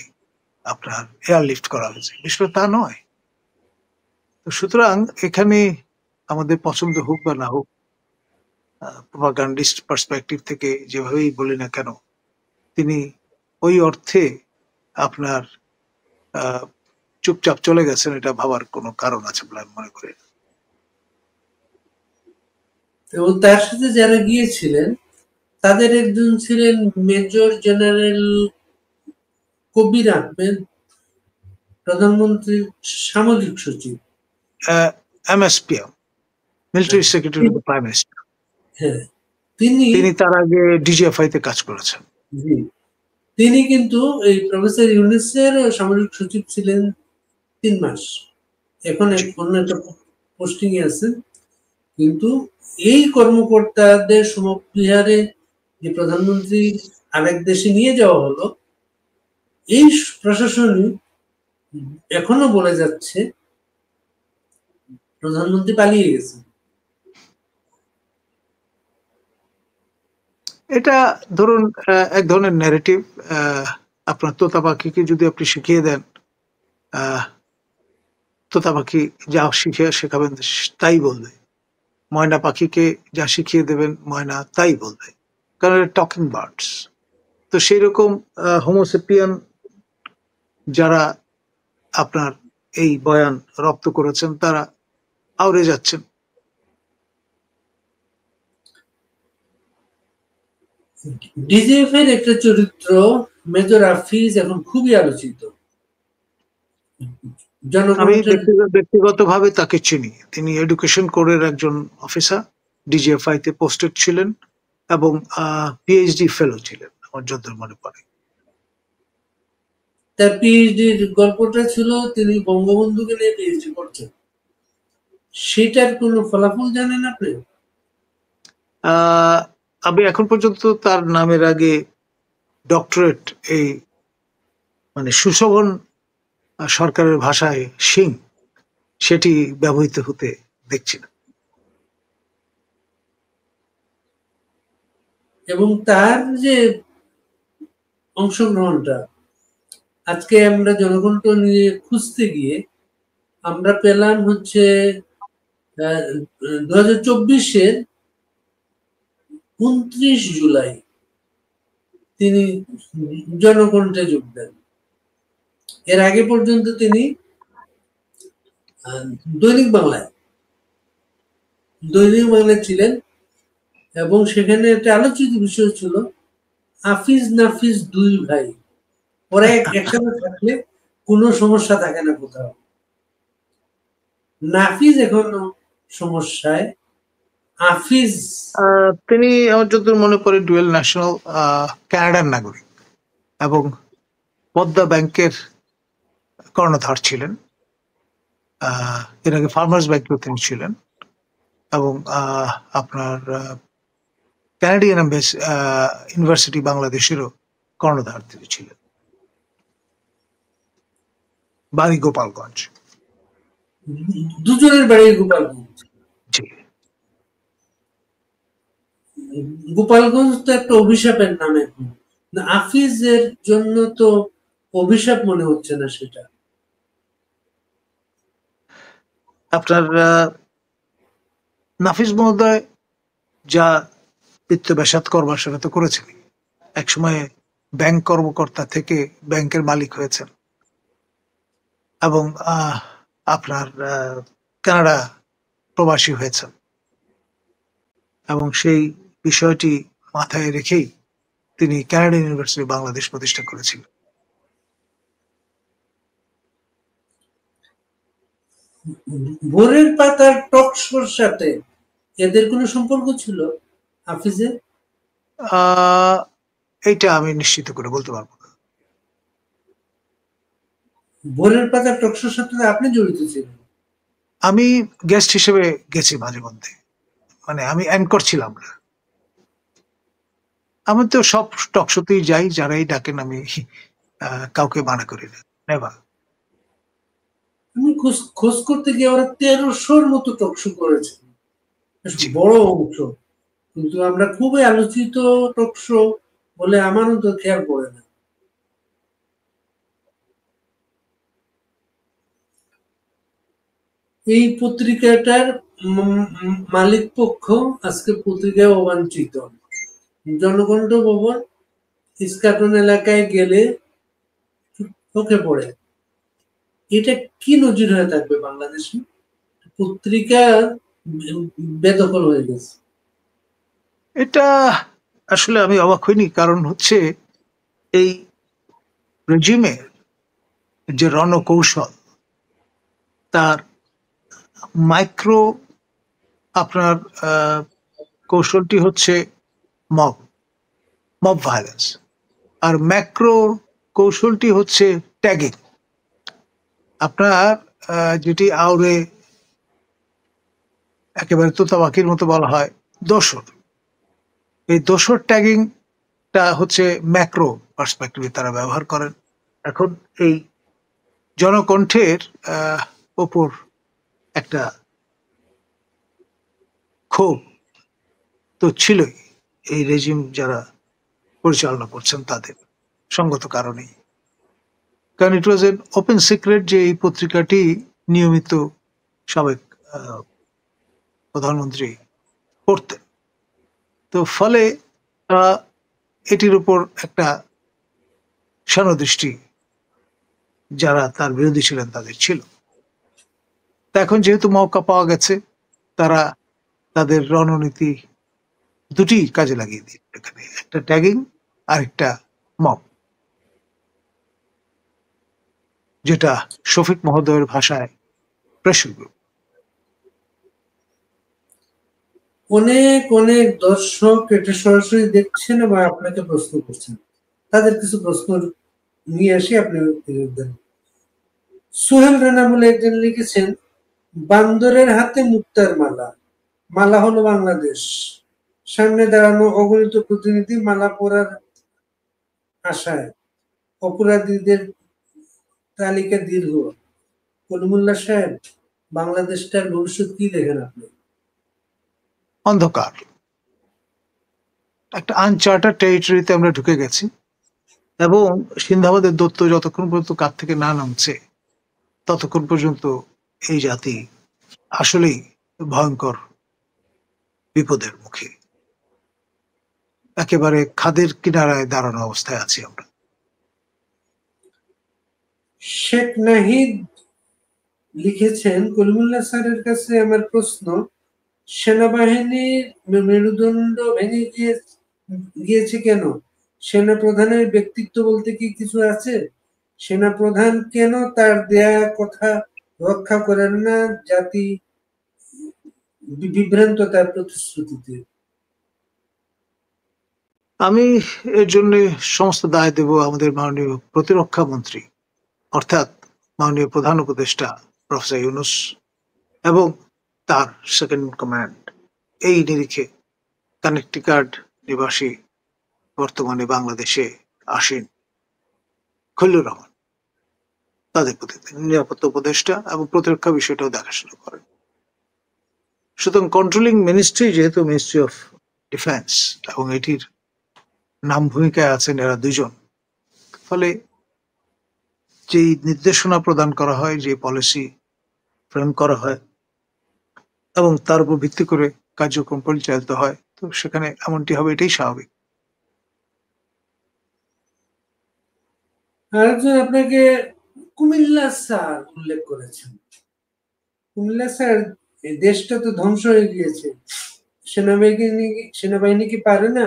আপনার এয়ারলিফট করা হয়েছে, বিষয়টা তা নয়। তো সুতরাং এখানে আমাদের পছন্দ হোক বা না হোক, প্রপাগান্ডিস্ট পার্সপেক্টিভ থেকে যেভাবেই বলি না কেন, তিনি ওই অর্থে আপনার চুপচাপ চলে গেছেন, এটা ভাবার কোনো কারণ আছে বলে আমি মনে করি না। এবং তার সাথে যারা গিয়েছিলেন তাদের একজন ছিলেন মেজর জেনারেল কবির আহমেদ, প্রধানমন্ত্রীর সামরিক সচিব। MSPM, military secretary of the prime minister. হ্যাঁ, তিনি তার আগে ডিজিএফআই তে কাজ করেছেন। তিনি কিন্তু এই প্রফেসর ইউনূসের সামরিক সচিব ছিলেন 3 মাস। এখন অন্য একটা পোস্টিং এ আছেন। কিন্তু এই কর্মকর্তাদের সমবিহারে যে প্রধানমন্ত্রী আরেক দেশে নিয়ে যাওয়া হলো, এই প্রশাসনই এখনো বলে যাচ্ছে প্রধানমন্ত্রী পালিয়ে গেছে। এটা ধরুন এক ধরনের ন্যারেটিভ। আপনার তোতা পাখিকে যদি আপনি শিখিয়ে দেন, তোতা পাখি যা শিখে শেখাবেন তাই বলবে, ময়না পাখিকে যা শিখিয়ে দেবেন ময়না তাই বলবে, কারণ টকিং বার্ডস। তো সেই রকম হোমোসেপিয়ান যারা আপনার এই বয়ান রপ্ত করেছেন তারা আউড়ে যাচ্ছেন। ডিজিএফ এর একটা চরিত্র মেজর আফিজ এখন খুবই আলোচিত। আমি ব্যক্তিগতভাবে তাকে চিনি। তিনি এডুকেশন কোরের একজন অফিসার, ডিজিএফআই তে পোস্টেড ছিলেন এবং পিএইচডি ফেলো ছিলেন আমার যতদূর মনে পড়ে। তার পিএইচডির গল্পটা ছিল তিনি বঙ্গবন্ধুকে নিয়ে পিএইচডি করছেন। সেটার কোনো ফলাফল জানেন আপনি? আমি এখন পর্যন্ত তার নামের আগে ডক্টরেট, এই মানে সুশোভন সরকারের ভাষায় সিং, সেটি ব্যবহৃত হতে দেখছি না। এবং তার যে অংশগ্রহণটা, আজকে আমরা জনকণ্ঠ নিয়ে খুঁজতে গিয়ে আমরা পেলাম হচ্ছে 2024-এর 29 জুলাই তিনি জনকণ্ঠে যোগ দেন। এর আগে পর্যন্ত তিনি দৈনিক বাংলায় ছিলেন, এবং সেখানে একটা আলোচিত বিষয় ছিল হাফিজ নাফিজ 2 ভাই, ওরা একসাথে থাকলে কোনো সমস্যা থাকে না কোথাও। নাফিজ এখনো সমস্যায়, হাফিজ তিনি আমার যতদূর মনে পড়ে ডুয়েল ন্যাশনাল কানাডার নাগরিক এবং পদ্মা ব্যাংকের কর্ণধার ছিলেন। এর আগে ফার্মার্স ব্যাংকেও তিনি ছিলেন, এবং আপনার কানাডিয়ান ইউনিভার্সিটি বাংলাদেশেরও কর্ণধার তিনি ছিলেন। বাড়ি গোপালগঞ্জ। দুজনের বাড়ি গোপালগঞ্জ। গোপালগঞ্জ তো একটা অভিশাপের নাম এখন। হাফিজের জন্য তো অভিশাপ মনে হচ্ছে না সেটা। আপনার নাফিজ মহোদয় যা বিত্তবেসাত করবার সেটা তো করেছেন। একসময় ব্যাংক কর্মকর্তা থেকে ব্যাংকের মালিক হয়েছেন, এবং আপনার কানাডা প্রবাসী হয়েছেন এবং সেই বিষয়টি মাথায় রেখেই তিনি কানাডা ইউনিভার্সিটি বাংলাদেশ প্রতিষ্ঠা করেছিলেন। ভোরের পাতার টক শোর সাথে এদের কোনো সম্পর্ক ছিল হাফিজের? এইটা আমি নিশ্চিত করে বলতে পারবো না। ভোরের পাতার টক শোর সাথে আপনি জড়িত ছিলেন? আমি গেস্ট হিসেবে গেছি মাঝে মধ্যে, মানে আমি অ্যাঙ্কর ছিলাম না। আমি তো সব টক শোতেই যাই, যারাই ডাকেন আমি কাউকে মানা করি না, নেভার। আমি খোঁজ করতে গিয়ে ওরা 1300-র মতো টক শো করেছে, বেশ জি। বড় অংশ। কিন্তু আমরা খুবই আলোচিত টক শো বলে আমারও তো খেয়াল পড়ে না। এই পত্রিকাটার মালিক পক্ষ আজকে পত্রিকায় অবাঞ্ছিত। জনকণ্ঠ ভবন ইস্কাটন এলাকায় গেলে চোখে পড়ে। এটা কি নজির হয়ে থাকবে বাংলাদেশে? পত্রিকা বেদখল হয়ে গেছে। এটা আসলে আমি অবাক হইনি, কারণ হচ্ছে এই রেজিমের যে রণকৌশল, তার মাইক্রো আপনার কৌশলটি হচ্ছে মব মব ভায়োলেন্স, আর ম্যাক্রো কৌশলটি হচ্ছে ট্যাগিং। আপনার যেটি আউরে একেবারে তোতাপাখির মতো বলা হয় দোসর, এই দোসর ট্যাগিংটা হচ্ছে ম্যাক্রো পার্সপেক্টিভে তারা ব্যবহার করেন। এখন এই জনকণ্ঠের ওপর একটা ক্ষোভ তো ছিলই, এই রেজিম যারা পরিচালনা করছেন তাদের সঙ্গত কারণেই। কারণ ইট ওয়াজ এন ওপেন সিক্রেট যে এই পত্রিকাটি নিয়মিত সাবেক প্রধানমন্ত্রী পড়তেন। তো ফলে এটির উপর একটা সানদৃষ্টি যারা তার বিরোধী ছিলেন তাদের ছিল। তা এখন যেহেতু মৌকা পাওয়া গেছে, তারা তাদের রণনীতি দুটি কাজে লাগিয়ে দিন, এখানে একটা ট্যাগিং আর একটা মব, যেটা শফিক মহোদয়ের ভাষায় প্রেশার গ্রুপ। অনেক অনেক দর্শক এটা সরাসরি দেখছেন এবং আপনাকে প্রশ্ন করছেন। তাদের কিছু প্রশ্ন নিয়ে আসি, আপনি দেন। সোহেল রানা বলে একজন লিখেছেন, বান্দরের হাতে মুক্তার মালা, মালা হলো বাংলাদেশ, সামনে দাঁড়ানো অগণিত প্রতিনিধি মালা পরার আশায়, অপরাধীদের তালিকা দীর্ঘ। কলিমুল্লাহ সাহেব, বাংলাদেশটার ভবিষ্যৎ কি দেখেন আপনি? অন্ধকার, একটা আনচার্টার টেরিটরিতে আমরা ঢুকে গেছি, এবং সিন্ধাবাদের দত্ত যতক্ষণ পর্যন্ত কাঠ থেকে না নামছে ততক্ষণ পর্যন্ত এই জাতি আসলেই ভয়ঙ্কর বিপদের মুখে, একেবারে খাদের কিনারায় দাঁড়ানো অবস্থায় আছি আমরা। শেখ নাহিদ লিখেছেন, কলিমুল্লাহ স্যারের কাছে আমার প্রশ্ন, সেনাবাহিনীর মেরুদণ্ড ভেঙে গিয়েছে কেন? সেনা প্রধানের ব্যক্তিত্ব বলতে কি কিছু আছে? সেনা প্রধান কেন তার দেয়া কথা রক্ষা করেন না? জাতি বিভ্রান্ত তার প্রতিশ্রুতিতে। আমি এর জন্য সমস্ত দায় দেব আমাদের মাননীয় প্রতিরক্ষা মন্ত্রী, অর্থাৎ মাননীয় প্রধান উপদেষ্টা প্রফেসর ইউনুস এবং তার সেকেন্ড কমান্ড। এই নিরিখে কানেকটিকাট নিবাসী, বর্তমানে বাংলাদেশে আসীন খলিলুর রহমান, তাদের প্রতি নিরাপত্তা উপদেষ্টা এবং প্রতিরক্ষা বিষয়টাও দেখাশোনা করেন। সুতরাং কন্ট্রোলিং মিনিস্ট্রি যেহেতু মিনিস্ট্রি অফ ডিফেন্স, এবং এটির নাম ভূমিকায় আছেন এরা দুজন, ফলে যেই নির্দেশনা প্রদান করা হয়, যে পলিসি ফ্রেম করা হয় এবং তার উপর ভিত্তি করে কার্যক্রম পরিচালিত হয়, তো সেখানে এমনটি হবে, এটাই স্বাভাবিক। আরেকজন আপনাকে কুমিল্লা স্যার উল্লেখ করেছেন, কুমিল্লা স্যার, এই দেশটা তো ধ্বংস হয়ে গিয়েছে, সেনাবাহিনী কি পারে না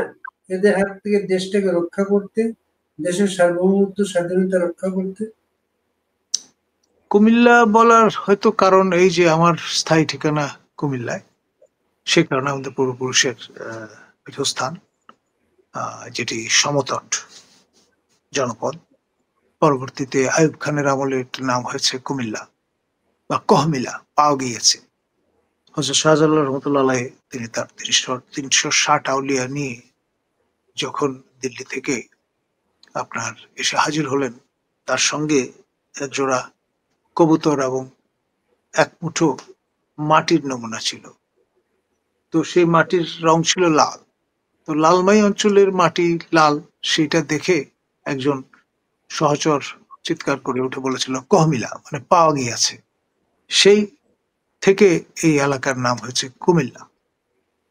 এদের হাত থেকে দেশটাকে রক্ষা করতে, দেশের সার্বভৌমত্ব স্বাধীনতা রক্ষা করতে? কুমিল্লা বলার হয়তো কারণ এই যে আমার স্থায়ী ঠিকানা কুমিল্লায়, সে কারণে আমাদের পূর্বপুরুষের পীঠস্থান, যেটি সমতট জনপদ। পরবর্তীতে আইয়ুব খানের আমলে এটার নাম হয়েছে কুমিল্লা বা কহমিলা পাওয়া গিয়েছে। হযরত শাহজালাল রহমতুল্লাহ আলাইহি তিনি তার ৩৬০ আউলিয়া নিয়ে যখন দিল্লি থেকে আপনার এসে হাজির হলেন, তার সঙ্গে এক জোড়া কবুতর এবং এক মুঠো মাটির নমুনা ছিল। তো সেই মাটির রং ছিল লাল। তো লালমাই অঞ্চলের মাটি লাল, সেটা দেখে একজন সহচর চিৎকার করে উঠে বলেছিল কহমিলা, মানে পাওয়া গিয়েছে। সেই থেকে এই এলাকার নাম হয়েছে কুমিল্লা।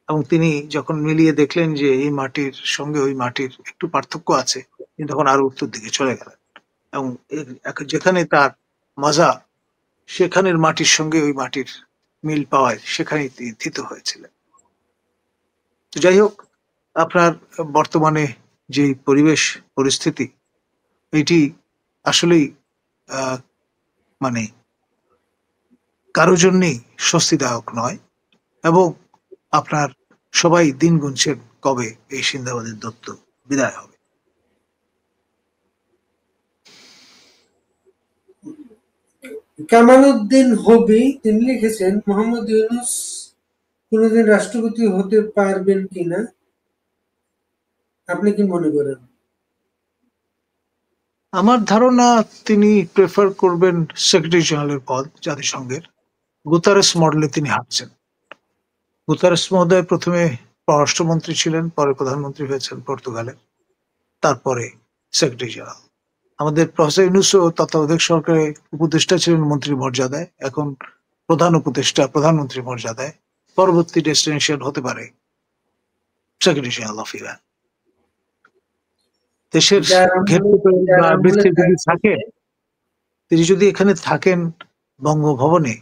এবং তিনি যখন মিলিয়ে দেখলেন যে এই মাটির সঙ্গে ওই মাটির একটু পার্থক্য আছে, তিনি তখন আরো উত্তর দিকে চলে গেলেন এবং যেখানে তার মাজার, সেখানের মাটির সঙ্গে ওই মাটির মিল পাওয়ায় সেখানেই তিনি থিত হয়েছিলেন। তো যাই হোক, আপনার বর্তমানে যে পরিবেশ পরিস্থিতি, এটি আসলেই মানে কারো জন্যেই স্বস্তিদায়ক নয় এবং আপনার সবাই দিন গুনছেন কবে এই সিন্দাবাদের দত্ত বিদায় হবে। কামাল উদ্দিন হবি তিনি লিখেছেন, মোহাম্মদ ইউনূস কোনদিন রাষ্ট্রপতি হতে পারবেন কিনা, আপনি কি মনে করেন? আমার ধারণা তিনি প্রেফার করবেন সেক্রেটারি জেনারেলের পদ জাতিসংঘের। গুতারেস মডেলে তিনি হাঁটছেন। গুতারেস মহোদয় প্রথমে পররাষ্ট্রমন্ত্রী ছিলেন, পরে প্রধানমন্ত্রী হয়েছেন পর্তুগালের, তারপরে সেক্রেটারি জেনারেল। আমাদের প্রফেসর ইউনূসও তত্ত্বাবধায়ক সরকারে উপদেষ্টা ছিলেন মন্ত্রীর মর্যাদায়, এখন প্রধান উপদেষ্টা প্রধানমন্ত্রীর মর্যাদায়। পরবর্তী ডেস্টিনেশন হতে পারে সেক্রেটারি জেনারেল অফ ইরান। দেশের ঘেটুতে বা বৃত্তে যদি থাকেন, তিনি যদি এখানে থাকেন বঙ্গভবনে,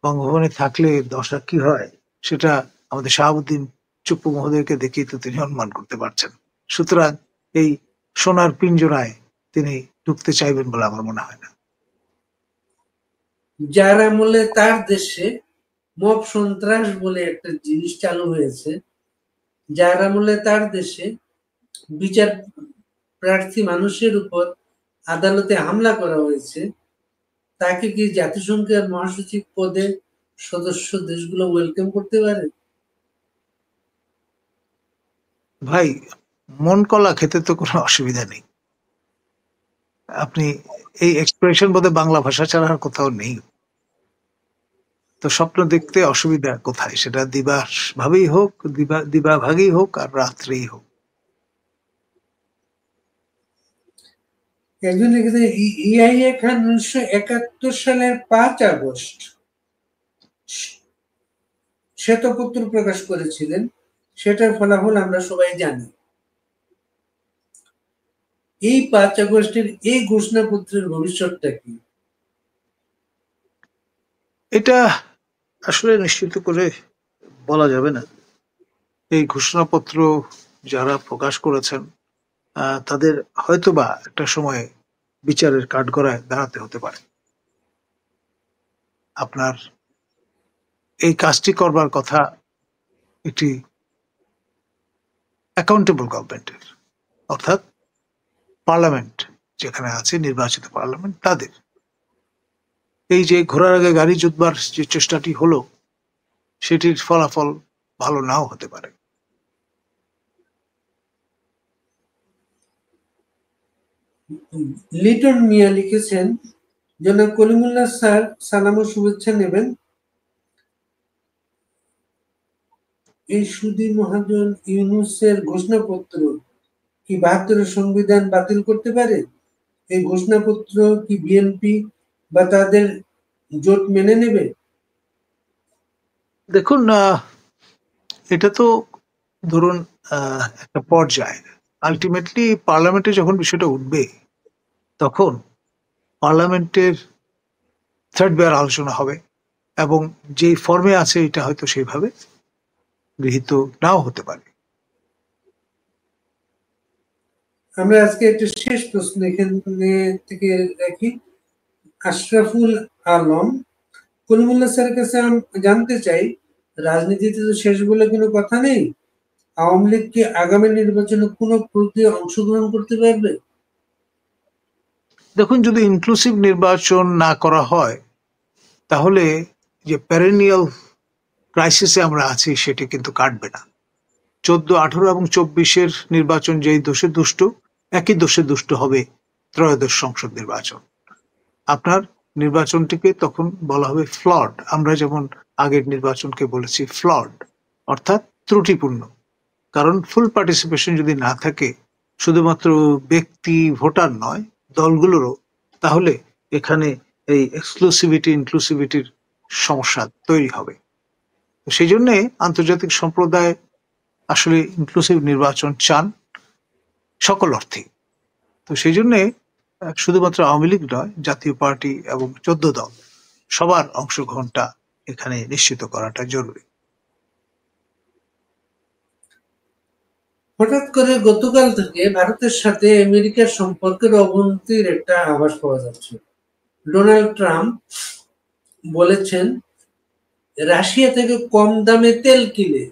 বঙ্গভবনে থাকলে দশা কি হয় সেটা আমাদের শাহাবুদ্দিন চুপ্পু মহোদয়কে দেখেই তো তিনি অনুমান করতে পারছেন। সুতরাং এই সোনার পিঞ্জরায় তিনি ঢুকতে চাইবেন বলে আমার মনে হয় না। যার আমলে তার দেশে মব সন্ত্রাস বলে একটা জিনিস চালু হয়েছে, যার আমলে তার দেশে বিচার প্রার্থী মানুষের উপর আদালতে হামলা করা হয়েছে, তাকে কি জাতিসংঘের মহাসচিব পদে সদস্য দেশগুলো ওয়েলকাম করতে পারে? ভাই, মন কলা খেতে তো কোনো অসুবিধা নেই। আপনি এই এক্সপ্রেশন বোধহয় বাংলা ভাষা ছাড়া আর কোথাও নেই। তো স্বপ্ন দেখতে অসুবিধা কোথায়? সেটা দিবাস ভাবেই হোক, দিবা ভাগেই হোক, আর রাত্রেই হোক। একজন লিখেছে, ইয়াহিয়া খান 1971 সালের 5 আগস্ট শ্বেতপত্র প্রকাশ করেছিলেন, সেটার ফলাফল আমরা সবাই জানি। এই 5 আগস্টের এই ঘোষণাপত্রের ভবিষ্যৎটা কি? এটা আসলে নিশ্চিত করে বলা যাবে না। এই ঘোষণাপত্র যারা প্রকাশ করেছেন তাদের হয়তোবা একটা সময় বিচারের কাঠগড়ায় দাঁড়াতে হতে পারে। আপনার এই কাজটি করবার কথা একটি অ্যাকাউন্টেবল গভর্নমেন্টের, অর্থাৎ পার্লামেন্ট যেখানে আছে, নির্বাচিত পার্লামেন্ট, তাদের। এই যে ঘোড়ার আগে গাড়ি জুতবার যে চেষ্টাটি হলো, সেটির ফলাফল ভালো নাও হতে পারে। লিটন মিয়া লিখেছেন, জনাব কলিমুল্লাহ স্যার সালাম ও শুভেচ্ছা নেবেন। এই সুধী মহাজন ইউনূসের ঘোষণাপত্র কি ৭২-এর সংবিধান বাতিল করতে পারে? এই ঘোষণাপত্র কি বিএনপি বা তাদের জোট মেনে নেবে? দেখুন, এটা তো ধরুন একটা পর্যায়। আলটিমেটলি পার্লামেন্টে যখন বিষয়টা উঠবে, তখন পার্লামেন্টের থার্ড বেয়ার আলোচনা হবে এবং যেই ফর্মে আছে এটা হয়তো সেইভাবে গৃহীত নাও হতে পারে। আমরা আজকে একটা শেষ প্রশ্ন এখানে থেকে রাখি। আশরাফুল আলম কলিমুল্লাহ স্যারের কাছে জানতে চাই, রাজনীতিতে তো শেষ বলে কোনো কথা নেই, আওয়ামী লীগ কি আগামী নির্বাচনে কোনো প্রক্রিয়া অংশগ্রহণ করতে পারবে? দেখুন, যদি ইনক্লুসিভ নির্বাচন না করা হয় তাহলে যে প্যারেনিয়াল ক্রাইসিসে আমরা আছি সেটি কিন্তু কাটবে না। 14, 18 এবং 24-এর নির্বাচন যেই দোষে দুষ্ট, একই দোষে দুষ্ট হবে ত্রয়োদশ সংসদ নির্বাচন। আপনার নির্বাচনটিকে তখন বলা হবে ফ্লড। আমরা যেমন আগের নির্বাচনকে বলেছি ফ্লড, অর্থাৎ ত্রুটিপূর্ণ। কারণ ফুল পার্টিসিপেশন যদি না থাকে, শুধুমাত্র ব্যক্তি ভোটার নয়, দলগুলোরও, তাহলে এখানে এই এক্সক্লুসিভিটি ইনক্লুসিভিটির সমস্যা তৈরি হবে। সেই জন্যে আন্তর্জাতিক সম্প্রদায় আসলে ইনক্লুসিভ নির্বাচন চান সকল অর্থে। তো সেই জন্যে শুধুমাত্র আওয়ামী লীগ নয়, জাতীয় পার্টি এবং 14 দল সবার অংশগ্রহণটা এখানে নিশ্চিত করাটা জরুরি। হঠাৎ করে গতকাল থেকে ভারতের সাথে আমেরিকার সম্পর্কের অবনতির একটা আভাস পাওয়া যাচ্ছে। ডোনাল্ড ট্রাম্প বলেছেন, রাশিয়া থেকে কম দামে তেল কিনে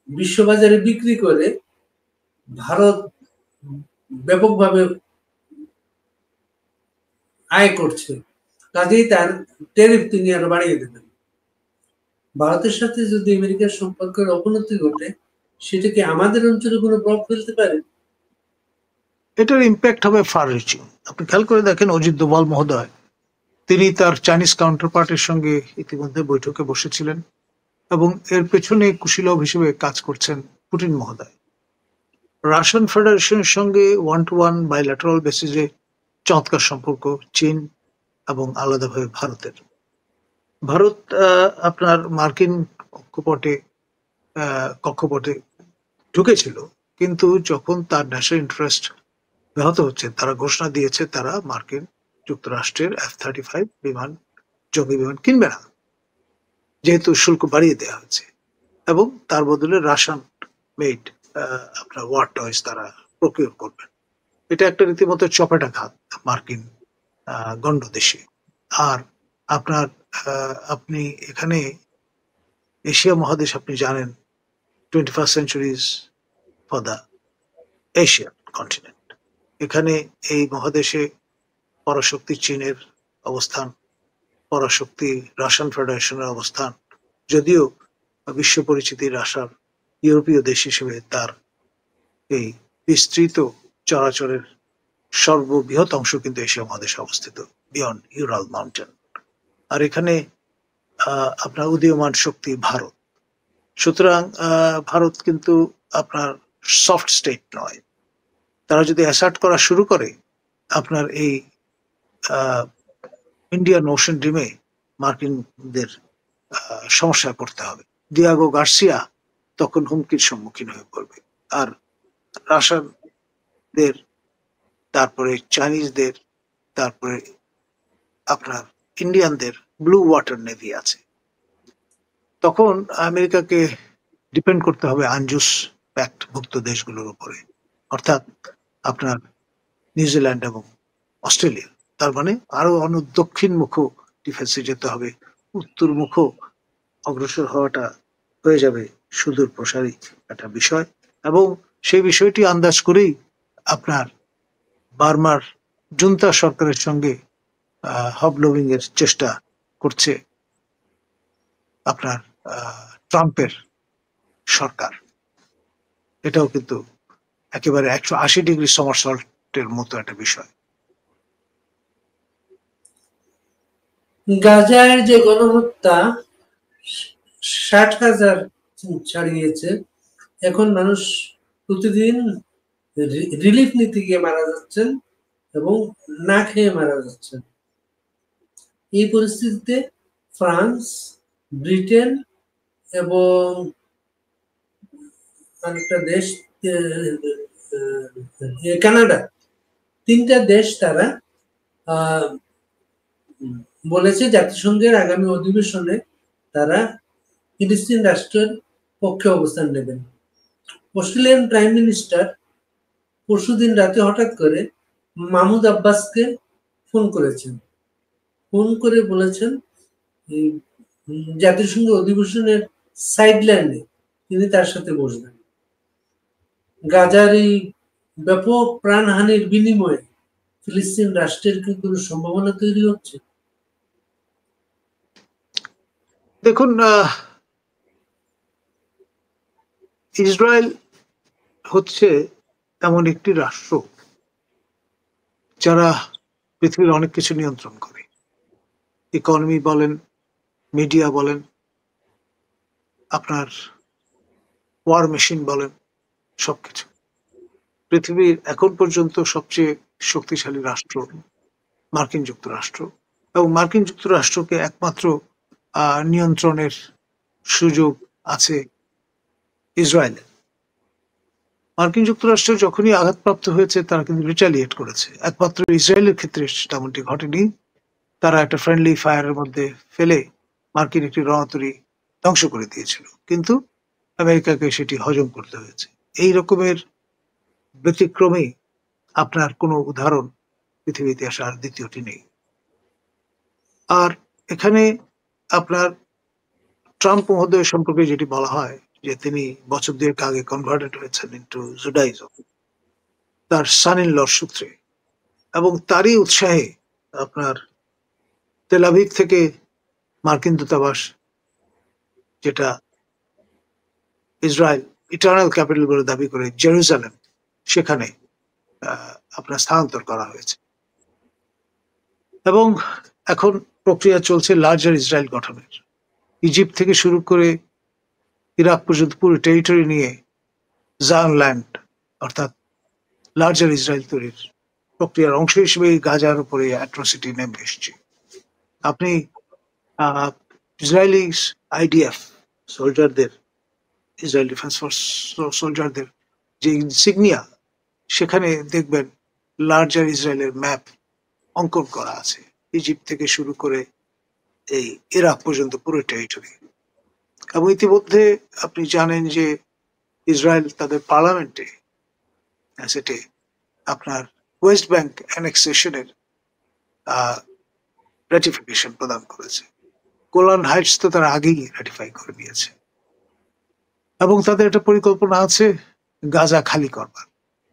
বিশ্ববাজারে বিক্রি করে ভারত ব্যাপকভাবে আয় করছে, কাজেই তার ট্যারিফ তিনি আরো বাড়িয়ে দেবেন। ভারতের সাথে যদি আমেরিকার সম্পর্কের অবনতি ঘটে, সেটা কি আমাদের অঞ্চলে কোনো প্রভাব ফেলতে পারে? এটার ইম্প্যাক্ট হবে ফার রিচিং। আপনি খেয়াল করে দেখেন, অজিত দোভাল মহোদয় তিনি তার চাইনিজ কাউন্টার পার্টির সঙ্গে ইতিমধ্যে বৈঠকে বসেছিলেন এবং এর পেছনে কুশীলব হিসেবে কাজ করছেন পুতিন মহোদয়। রাশিয়ান ফেডারেশনের সঙ্গে 1-to-1 বাইল্যাটারাল বেসিসে চমৎকার সম্পর্ক চীন এবং আলাদাভাবে ভারতের। ভারত আপনার মার্কিন কক্ষপটে ঢুকেছিল, কিন্তু যখন তার ন্যাশনাল ইন্টারেস্ট ব্যাহত হচ্ছে, তারা ঘোষণা দিয়েছে তারা মার্কিন যুক্তরাষ্ট্রের F-35 বিমান, জঙ্গি বিমান কিনবে না, যেহেতু শুল্ক বাড়িয়ে দেওয়া হয়েছে, এবং তার বদলে রাশিয়ান মেড আপনার ওয়ার টয়েস তারা প্রকিউর করবেন। এটা একটা রীতিমতো চপেটাঘাত মার্কিন গণ্ড দেশে। আর আপনার আপনি এখানে এশিয়া মহাদেশ, আপনি জানেন 21st century is for the Asian continent। এখানে এই মহাদেশে পরাশক্তি চীনের অবস্থান, পরাশক্তি রাশিয়ান ফেডারেশনের অবস্থান, যদিও বিশ্ব পরিচিতি রাশিয়ার ইউরোপীয় দেশ হিসেবে তার এই বিস্তৃত চরাচরের সর্ববৃহৎ অংশ কিন্তু এশিয়া মহাদেশে অবস্থিত, বিয়ন্ড ইউরাল মাউন্টেন। আর এখানে আপনার উদীয়মান শক্তি ভারত। সুতরাং ভারত কিন্তু আপনার সফট স্টেট নয়। তারা যদি অ্যাসার্ট করা শুরু করে, আপনার এই ইন্ডিয়ান ওশান ড্রিমে মার্কিনদের সমস্যায় পড়তে হবে। দিয়াগো গার্সিয়া তখন হুমকির সম্মুখীন হয়ে পড়বে। আর রাশিয়ানদের, তারপরে চাইনিজদের, তারপরে আপনার ইন্ডিয়ানদের ব্লু ওয়াটার নেভি আছে। তখন আমেরিকাকে ডিপেন্ড করতে হবে আনজুস প্যাক্ট ভুক্ত দেশগুলোর উপরে, অর্থাৎ আপনার নিউজিল্যান্ড এবং অস্ট্রেলিয়া। তার মানে আরো অনেক দক্ষিণমুখ ডিফেন্সে যেতে হবে, উত্তরমুখ অগ্রসর হওয়াটা হয়ে যাবে সুদূর প্রসারী একটা বিষয়। এবং সেই বিষয়টি আন্দাজ করেই আপনার বার্মার জুন্তা সরকারের সঙ্গে হবলবিং এর চেষ্টা করছে আপনার ট্রাম্পের সরকার। এটাও কিন্তু একেবারে 180 ডিগ্রি সমারসল্টের মতো একটা বিষয়। গাজার যে গণহত্যা 60,000 ছাড়িয়েছে, এখন মানুষ প্রতিদিন রিলিফ নিতে গিয়ে মারা যাচ্ছেন এবং না খেয়ে মারা যাচ্ছেন। এই পরিস্থিতিতে ফ্রান্স, ব্রিটেন এবং আরেকটা দেশ কানাডা, 3টা দেশ তারা বলেছে জাতিসংঘের আগামী অধিবেশনে তারা ফিলিস্তিন রাষ্ট্রের পক্ষে অবস্থান নেবেন। অস্ট্রেলিয়ান প্রাইম মিনিস্টার পরশুদিন রাতে হঠাৎ করে মাহমুদ আব্বাসকে ফোন করেছেন। ফোন করে বলেছেন জাতিসংঘ অধিবেশনের সাইডলাইনে তিনি তার সাথে বসবেন। গাজার এই ব্যাপক প্রাণহানির বিনিময়ে ফিলিস্তিন রাষ্ট্রের কি কোনো সম্ভাবনা তৈরি হচ্ছে? দেখুন, ইসরায়েল হচ্ছে এমন একটি রাষ্ট্র যারা পৃথিবীর অনেক কিছু নিয়ন্ত্রণ করে। ইকোনমি বলেন, মিডিয়া বলেন, আপনার ওয়ার মেশিন বলেন, সবকিছু। পৃথিবীর এখন পর্যন্ত সবচেয়ে শক্তিশালী রাষ্ট্র মার্কিন যুক্তরাষ্ট্র, এবং মার্কিন যুক্তরাষ্ট্রকে একমাত্র নিয়ন্ত্রণের সুযোগ আছে ইসরায়েলের। মার্কিন যুক্তরাষ্ট্র যখনই আঘাতপ্রাপ্ত হয়েছে তারা কিন্তু রিটালিয়েট করেছে। একমাত্র ইসরায়েলের ক্ষেত্রে তেমনটি ঘটেনি। তারা একটা ফ্রেন্ডলি ফায়ারের মধ্যে ফেলে মার্কিন একটি রণতরী ধ্বংস করে দিয়েছিল, কিন্তু আমেরিকাকে সেটি হজম করতে হয়েছে। এই রকমের ব্যতিক্রমে আপনার কোনো উদাহরণ পৃথিবীর ইতিহাসে আর দ্বিতীয়টি নেই। আর এখানে আপনার ট্রাম্প মহোদয় সম্পর্কে যেটি বলা হয় যে তিনি বছর দুয়েক আগে কনভার্টেড হয়েছেন ইন্টু জুডাইজম তার সান ইন লর সূত্রে, এবং তারই উৎসাহে আপনার তেল আভিভ থেকে মার্কিন দূতাবাস, যেটা ইসরায়েল ইটার্নাল ক্যাপিটাল বলে দাবি করে, জেরুজালেম, সেখানে আপনার স্থানান্তর করা হয়েছে। এবং এখন প্রক্রিয়া চলছে লার্জার ইসরায়েল গঠনের। ইজিপ্ট থেকে শুরু করে ইরাক পর্যন্ত পুরো টেরিটরি নিয়ে জায়ন ল্যান্ড অর্থাৎ লার্জার ইসরায়েল তৈরির প্রক্রিয়ার অংশ হিসেবে গাজার উপরে অ্যাট্রসিটি নেমে এসছে। আপনি ইসরায়েলি আইডিএফ সোলজারদের, ইসরায়েল ডিফেন্স ফোর্স সোলজারদের যে ইনসিগনিয়া, সেখানে দেখবেন লার্জার ইসরায়েলের ম্যাপ অঙ্কন করা আছে, ইজিপ্ট থেকে শুরু করে এই ইরাক পর্যন্ত পুরো টেরিটরি। এবং ইতিমধ্যে আপনি জানেন যে ইসরায়েল তাদের পার্লামেন্টে সেটে আপনার ওয়েস্ট ব্যাংক অ্যানেক্সেশনের রেটিফিকেশন প্রদান করেছে। গোলান হাইটস তো তারা আগেই রেটিফাই করে নিয়েছে, এবং তাদের একটা পরিকল্পনা আছে গাজা খালি করবার,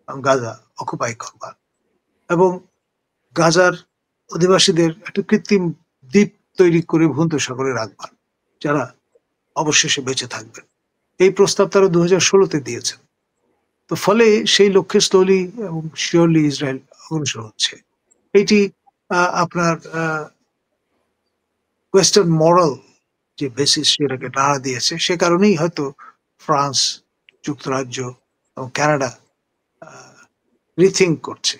গাজা অকুপাই করবার, এবং গাজার অধিবাসীদের একটা কৃত্রিম দ্বীপ তৈরি করে ভূমধ্য সাগরে রাখবার, যারা অবশেষে বেঁচে থাকবেন। এই প্রস্তাব তারা 2016-তে দিয়েছেন। তো ফলে সেই লক্ষ্যে স্লোলি এবং শিওরলি ইসরায়েল অগ্রসর হচ্ছে। এইটি আপনার ওয়েস্টার্ন মরাল যে বেসিস সেটাকে নাড়া দিয়েছে, সে কারণেই হয়তো ফ্রান্স, যুক্তরাজ্য এবং কানাডা রিথিঙ্ক করছে।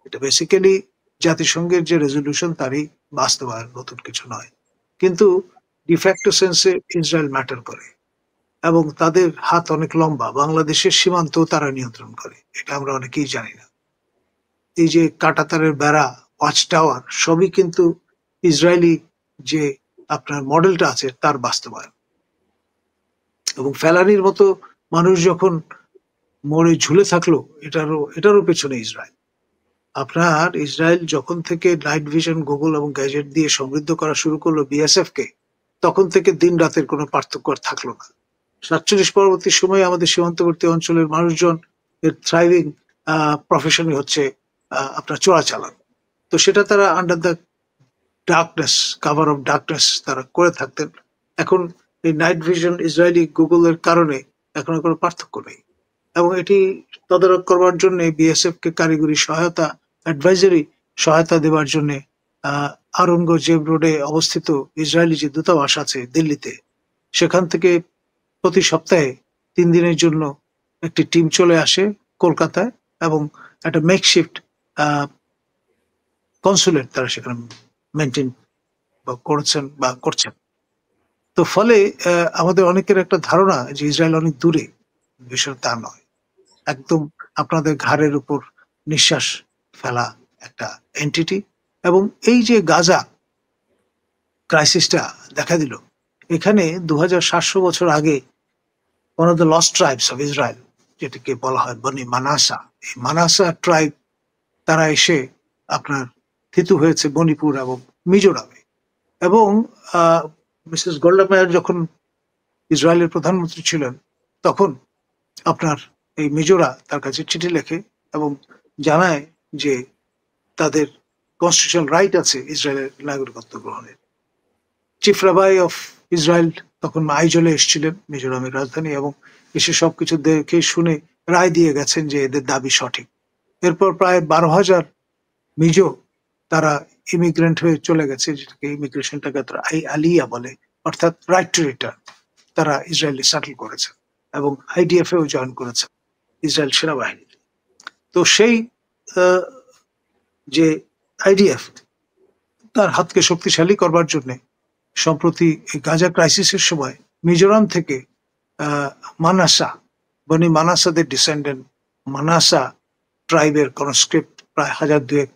এটা বেসিক্যালি জাতিসংঘের যে রেজলিউশন তারই বাস্তবায়ন, নতুন কিছু নয়। কিন্তু ডিফ্যাক্টো সেন্সে ইসরায়েল ম্যাটার করে, এবং তাদের হাত অনেক লম্বা। বাংলাদেশের সীমান্ত তারা নিয়ন্ত্রণ করে, এটা আমরা অনেকেই জানি না। এই যে কাঁটাতারের বেড়া, ওয়াচ টাওয়ার, সবই কিন্তু ইসরায়েলি যে আপনার মডেলটা আছে তার বাস্তবায়ন। এবং ফেলানির মতো মানুষ যখন মরে ঝুলে থাকলো, এটারও পেছনে ইসরায়েল। আপনার ইসরায়েল যখন থেকে নাইট ভিশন, গুগল এবং গ্যাজেট দিয়ে সমৃদ্ধ করা শুরু করলো বিএসএফ কে, তখন থেকে দিন রাতের কোনো পার্থক্য আর থাকলো না। 47 পরবর্তী সময়ে আমাদের সীমান্তবর্তী অঞ্চলের মানুষজন এর থ্রাইভিং প্রফেশনই হচ্ছে আপনার চোরাচালান। তো সেটা তারা under the darkness, cover of darkness তারা করে থাকতেন। এখন এই নাইট ভিশন, ইসরায়েলি গুগলের কারণে এখন কোনো পার্থক্য নেই। এবং এটি তদারক করবার জন্য বিএসএফ কে কারিগরি সহায়তা, অ্যাডভাইজারি সহায়তা দেওয়ার জন্য আরঙ্গজেব রোডে অবস্থিত ইসরায়েলি যে দূতাবাস আছে দিল্লিতে, সেখান থেকে প্রতি সপ্তাহে 3 দিনের জন্য একটি টিম চলে আসে কলকাতায়, এবং একটা মেকশিফট কনসুলেট তারা সেখানে মেনটেন করেছেন বা করছেন। তো ফলে আমাদের অনেকের একটা ধারণা যে ইসরায়েল অনেক দূরে, বিষয় তা নয়। একদম আপনাদের ঘাড়ের উপর নিঃশ্বাস ফেলা একটা এন্টিটি। এবং এই যে গাজা, ক্রাইসিসটা দেখা দিল। এখানে 2700 বছর আগে one of the lost tribes of Israel, যেটাকে বলা হয় বনি মানাসা, এই মানাসা ট্রাইব তারা এসে আপনার থিতু হয়েছে মণিপুর এবং মিজোরামে। এবং মিসেস গোল্ডা মেয়ার যখন ইসরায়েলের প্রধানমন্ত্রী ছিলেন, তখন আপনার এই মিজোরা তার কাছে চিঠি লেখে এবং জানায় যে তাদের কনস্টিটিউশনাল রাইট আছে ইসরায়েলের নাগরিকত্ব গ্রহণের। চিফ রাবাই অফ ইসরায়েল তখন আইজলে এসেছিলেন, মিজোরামের রাজধানী, এবং এসে সবকিছু দেখে শুনে রায় দিয়ে গেছেন যে এদের দাবি সঠিক। এরপর প্রায় 12,000 মিজো তারা ইমিগ্রেন্ট হয়ে চলে গেছে, যেটাকে ইমিগ্রেশনটাকে তারা আলিয়া বলে, অর্থাৎ রাইট টু রিটার্ন। তারা ইসরায়েলে সেটেল করেছেন এবং আইডিএফ এও জয়েন করেছেন, ইসরায়েল সেনাবাহিনী। তো সেই যে আইডিএফ তার হাতকে শক্তিশালী করবার জন্য সম্প্রতি এই গাজা ক্রাইসিসের সময় মিজোরাম থেকে মানাসা, বনি মানাসাদের ডিসেন্ডেন্ট মানাসা ট্রাইবের কনস্ক্রিপ্ট প্রায় 1,200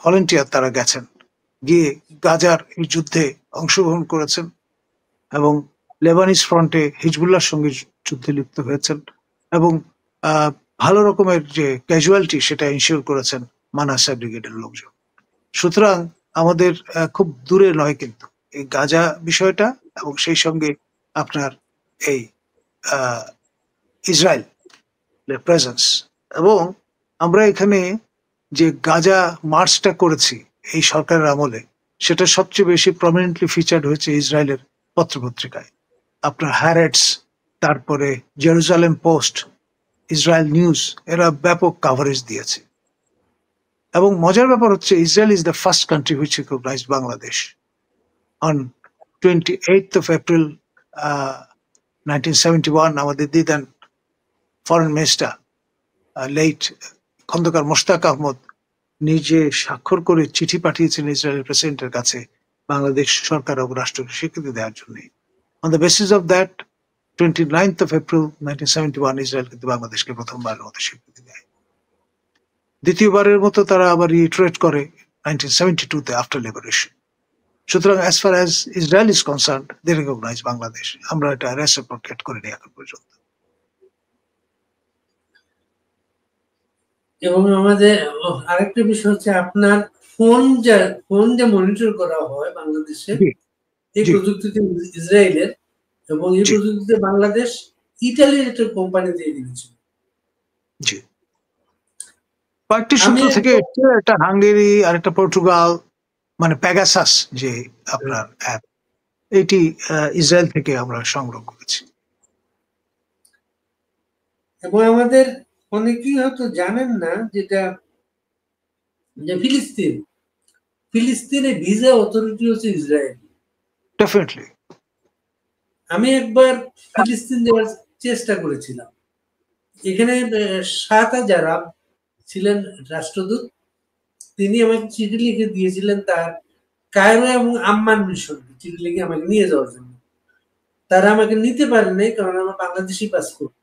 ভলেন্টিয়ার তারা গেছেন, গিয়ে গাজার এই যুদ্ধে অংশগ্রহণ করেছেন এবং লেবানিজ ফ্রন্টে হিজবুল্লাহর সঙ্গে যুদ্ধে লিপ্ত হয়েছেন এবং ভালো রকমের যে ক্যাজুয়ালিটি সেটা ইনশিওর করেছেন মানাসা ব্রিগেডের লোকজন। সুতরাং আমাদের খুব দূরে নয় কিন্তু এই গাজা বিষয়টা, এবং সেই সঙ্গে আপনার এই ইসরায়েলের প্রেজেন্স। এবং আমরা এখানে যে গাজা মার্চটা করেছি এই সরকারের আমলে, সেটা সবচেয়ে বেশি প্রমিনেন্টলি ফিচার্ড হয়েছে ইসরায়েলের পত্রপত্রিকায়। আপনার হ্যারেটস, তারপরে জেরুজালেম পোস্ট, ইসরায়েল নিউজ, এরা ব্যাপক কাভারেজ দিয়েছে। এবং মজার ব্যাপার হচ্ছে Israel is the first country which recognised Bangladesh on 28th of April 1971। আমাদের দিদান foreign minister late Khondaker Mostaq Ahmad নিজে স্বাক্ষর করে চিঠি পাঠিয়েছেন ইসরায়েলের প্রেসিডেন্টের কাছে বাংলাদেশ সরকার ও রাষ্ট্রকে স্বীকৃতি দেওয়ার জন্য। On the basis of that 29th of April 1971 Israel কিন্তু বাংলাদেশকে প্রথমবারের মতো স্বীকৃতি দেয়। দ্বিতীয়বারের মতো তারা আবার রিইটারেট করে 1972-তে আফটার লিবারেশন। সুতরাং as far as Israel is concerned, they recognize Bangladesh. আমরা এটা রেসিপ্রোকেট করিনি এখন পর্যন্ত। এবং আমাদের আরেকটা বিষয় হচ্ছে আপনার ফোন যে মনিটর করা হয় বাংলাদেশে, এই প্রযুক্তিতে ইসরায়েলের, এবং এই প্রযুক্তিতে বাংলাদেশ ইতালির একটা কোম্পানি দিয়ে দিয়েছিল। জি, কয়েকটি সূত্র থেকে একটা হাঙ্গেরি আর একটা পর্তুগাল, মানে প্যাগাসাস যে আপনার অ্যাপ, এটি ইসরায়েল থেকে আমরা সংগ্রহ করেছি। এবং আমাদের অনেকেই হয়তো জানেন না যেটা, যে ফিলিস্তিনে ভিসা অথরিটি হচ্ছে ইসরায়েল। ডেফিনেটলি। আমি একবার ফিলিস্তিন যাওয়ার চেষ্টা করেছিলাম। এখানে শাহাদাত জারাব ছিলেন রাষ্ট্রদূত, তিনি আমাকে চিঠি লিখে দিয়েছিলেন তার কায়রো এবং আম্মান মিশন চিঠি লিখে আমাকে নিয়ে যাওয়ার জন্য। তারা আমাকে নিতে পারে নাই, কারণ আমার বাংলাদেশি পাসপোর্ট,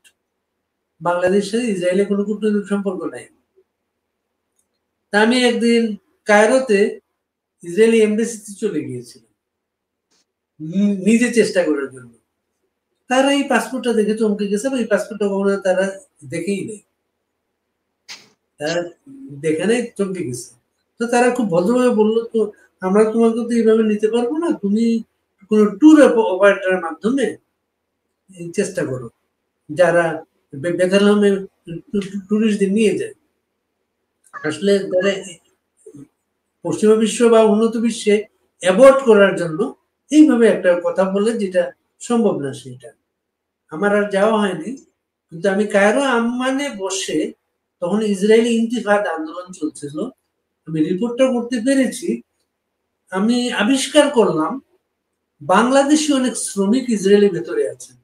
বাংলাদেশের ইসরায়েলের কোনো কূটনৈতিক সম্পর্ক নাই। তা আমি একদিন কায়রোতে ইসরায়েলি এমবাসিতে চলে গিয়েছিলাম নিজে চেষ্টা করার জন্য। তারা এই পাসপোর্টটা দেখে চমকে গেছে, এই পাসপোর্টটা কখনো তারা দেখেই নেই, তারা দেখে নেই, চমকে গেছে। তো তারা খুব ভদ্রভাবে বললো, তো আমরা তোমাকে তো এইভাবে নিতে পারবো না, তুমি কোনো ট্যুর অপারেটরের মাধ্যমে চেষ্টা করো, যারা বেথালহামে টুরিস্টদের নিয়ে যায়। আসলে পশ্চিমা বিশ্ব বা উন্নত বিশ্বে অ্যাভয়েড করার জন্য এইভাবে একটা কথা বলে, যেটা সম্ভব না সেটা। আমার আর যাওয়া হয়নি, কিন্তু আমি কায়রো আম্মানে বসে, তখন ইসরায়েলি ইন্তিফাদ আন্দোলন চলছিল, আমি রিপোর্টটা করতে পেরেছি। আমি আবিষ্কার করলাম বাংলাদেশি অনেক শ্রমিক ইসরায়েলের ভেতরে আছেন।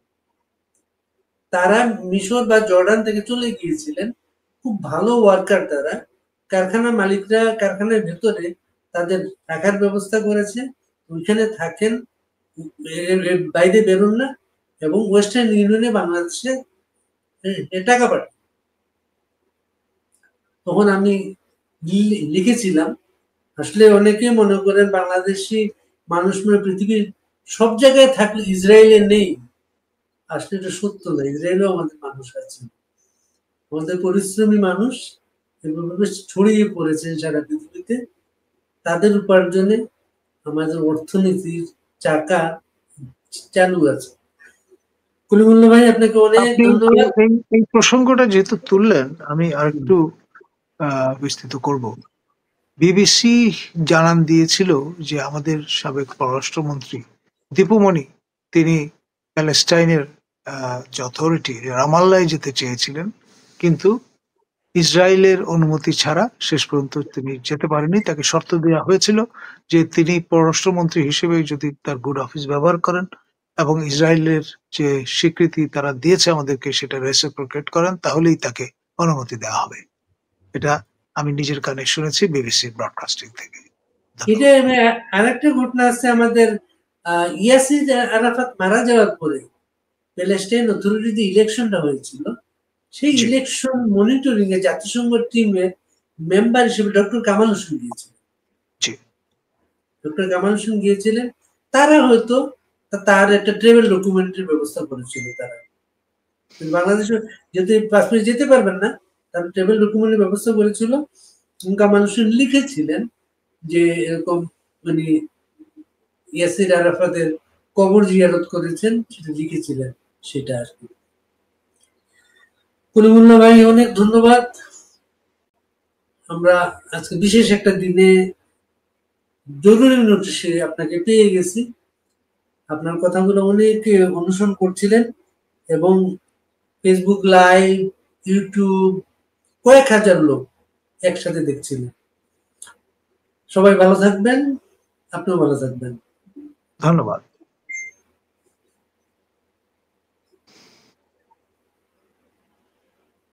তারা মিশর বা জর্ডান থেকে চলে গিয়েছিলেন, খুব ভালো ওয়ার্কার তারা। কারখানা মালিকরা কারখানার ভেতরে তাদের থাকার ব্যবস্থা করেছে, ওইখানে থাকেন, বাইরে বেরোন না, এবং ওয়েস্টার্ন ইউনিয়নে বাংলাদেশে টাকা পাঠান। তখন আমি লিখেছিলাম, আসলে অনেকে মনে করেন বাংলাদেশি মানুষ মানে পৃথিবীর সব জায়গায় থাকলে ইসরায়েলে নেই, আসলে এটা সত্য না। ইসরায়েলেও আমাদের মানুষ আছে, আমাদের পরিশ্রমী মানুষ এভাবে ছড়িয়ে পড়েছেন সারা পৃথিবীতে। তাদের উপার্জনে আমাদের অর্থনীতির চাকা চালু আছে। কলিমুল্লাহ ভাই, আপনাকে অনেক আপনি ধন্যবাদ। এই প্রসঙ্গটা যেহেতু তুললেন, আমি আরেকটু বিস্তৃত করব। বিবিসি জানান দিয়েছিল যে আমাদের সাবেক পররাষ্ট্রমন্ত্রী দীপুমণি, তিনি প্যালেস্টাইনের যে অথরিটি রামাল্লায় যেতে চেয়েছিলেন, কিন্তু ইসরায়েলের অনুমতি ছাড়া শেষ পর্যন্ত তিনি যেতে পারেননি। তাকে শর্ত দেওয়া হয়েছিল যে তিনি পররাষ্ট্রমন্ত্রী হিসেবে যদি তার গুড অফিস ব্যবহার করেন এবং ইসরায়েলের যে স্বীকৃতি তারা দিয়েছে আমাদেরকে সেটা রেসিপ্রোকেট করেন, তাহলেই তাকে অনুমতি দেওয়া হবে। এটা আমি নিজের কানে শুনেছি বিবিসি ব্রডকাস্টিং থেকে। এটা আরেকটা ঘটনা আছে আমাদের, ইয়াসির আরাফাত মারা যাওয়ার পরে প্যালেস্টাইন অথরিটিতে ইলেকশনটা হয়েছিল। সেই জি। ইলেকশন মনিটরিং এ জাতিসংঘ টিমের মেম্বার হিসেবে ডক্টর কামাল হোসেন গিয়েছিলেন। জি। ডক্টর কামাল হোসেন গিয়েছিলেন। তারা হয়তো তার একটা ট্রাভেল ডকুমেন্টের ব্যবস্থা করেছিল তারা। বাংলাদেশে যেতে 5 মিনিট যেতে পারবেন না, তার ট্রাভেল ডকুমেন্টের ব্যবস্থা করেছিল। কামাল হোসেন লিখেছিলেন যে এরকম মানে ইয়াসির আরাফাতের কবর জিয়ারত করেছেন, সেটা লিখেছিলেন, সেটা আর কি। কলিমুল্লাহ ভাই, অনেক ধন্যবাদ। আমরা আজকে বিশেষ একটা দিনে জরুরি নোটিশে আপনাকে পেয়ে গেছি। আপনার কথাগুলো অনেকে অনুসরণ করছিলেন এবং ফেসবুক লাইভ, ইউটিউব কয়েক হাজার লোক একসাথে দেখছিলেন। সবাই ভালো থাকবেন, আপনিও ভালো থাকবেন। ধন্যবাদ।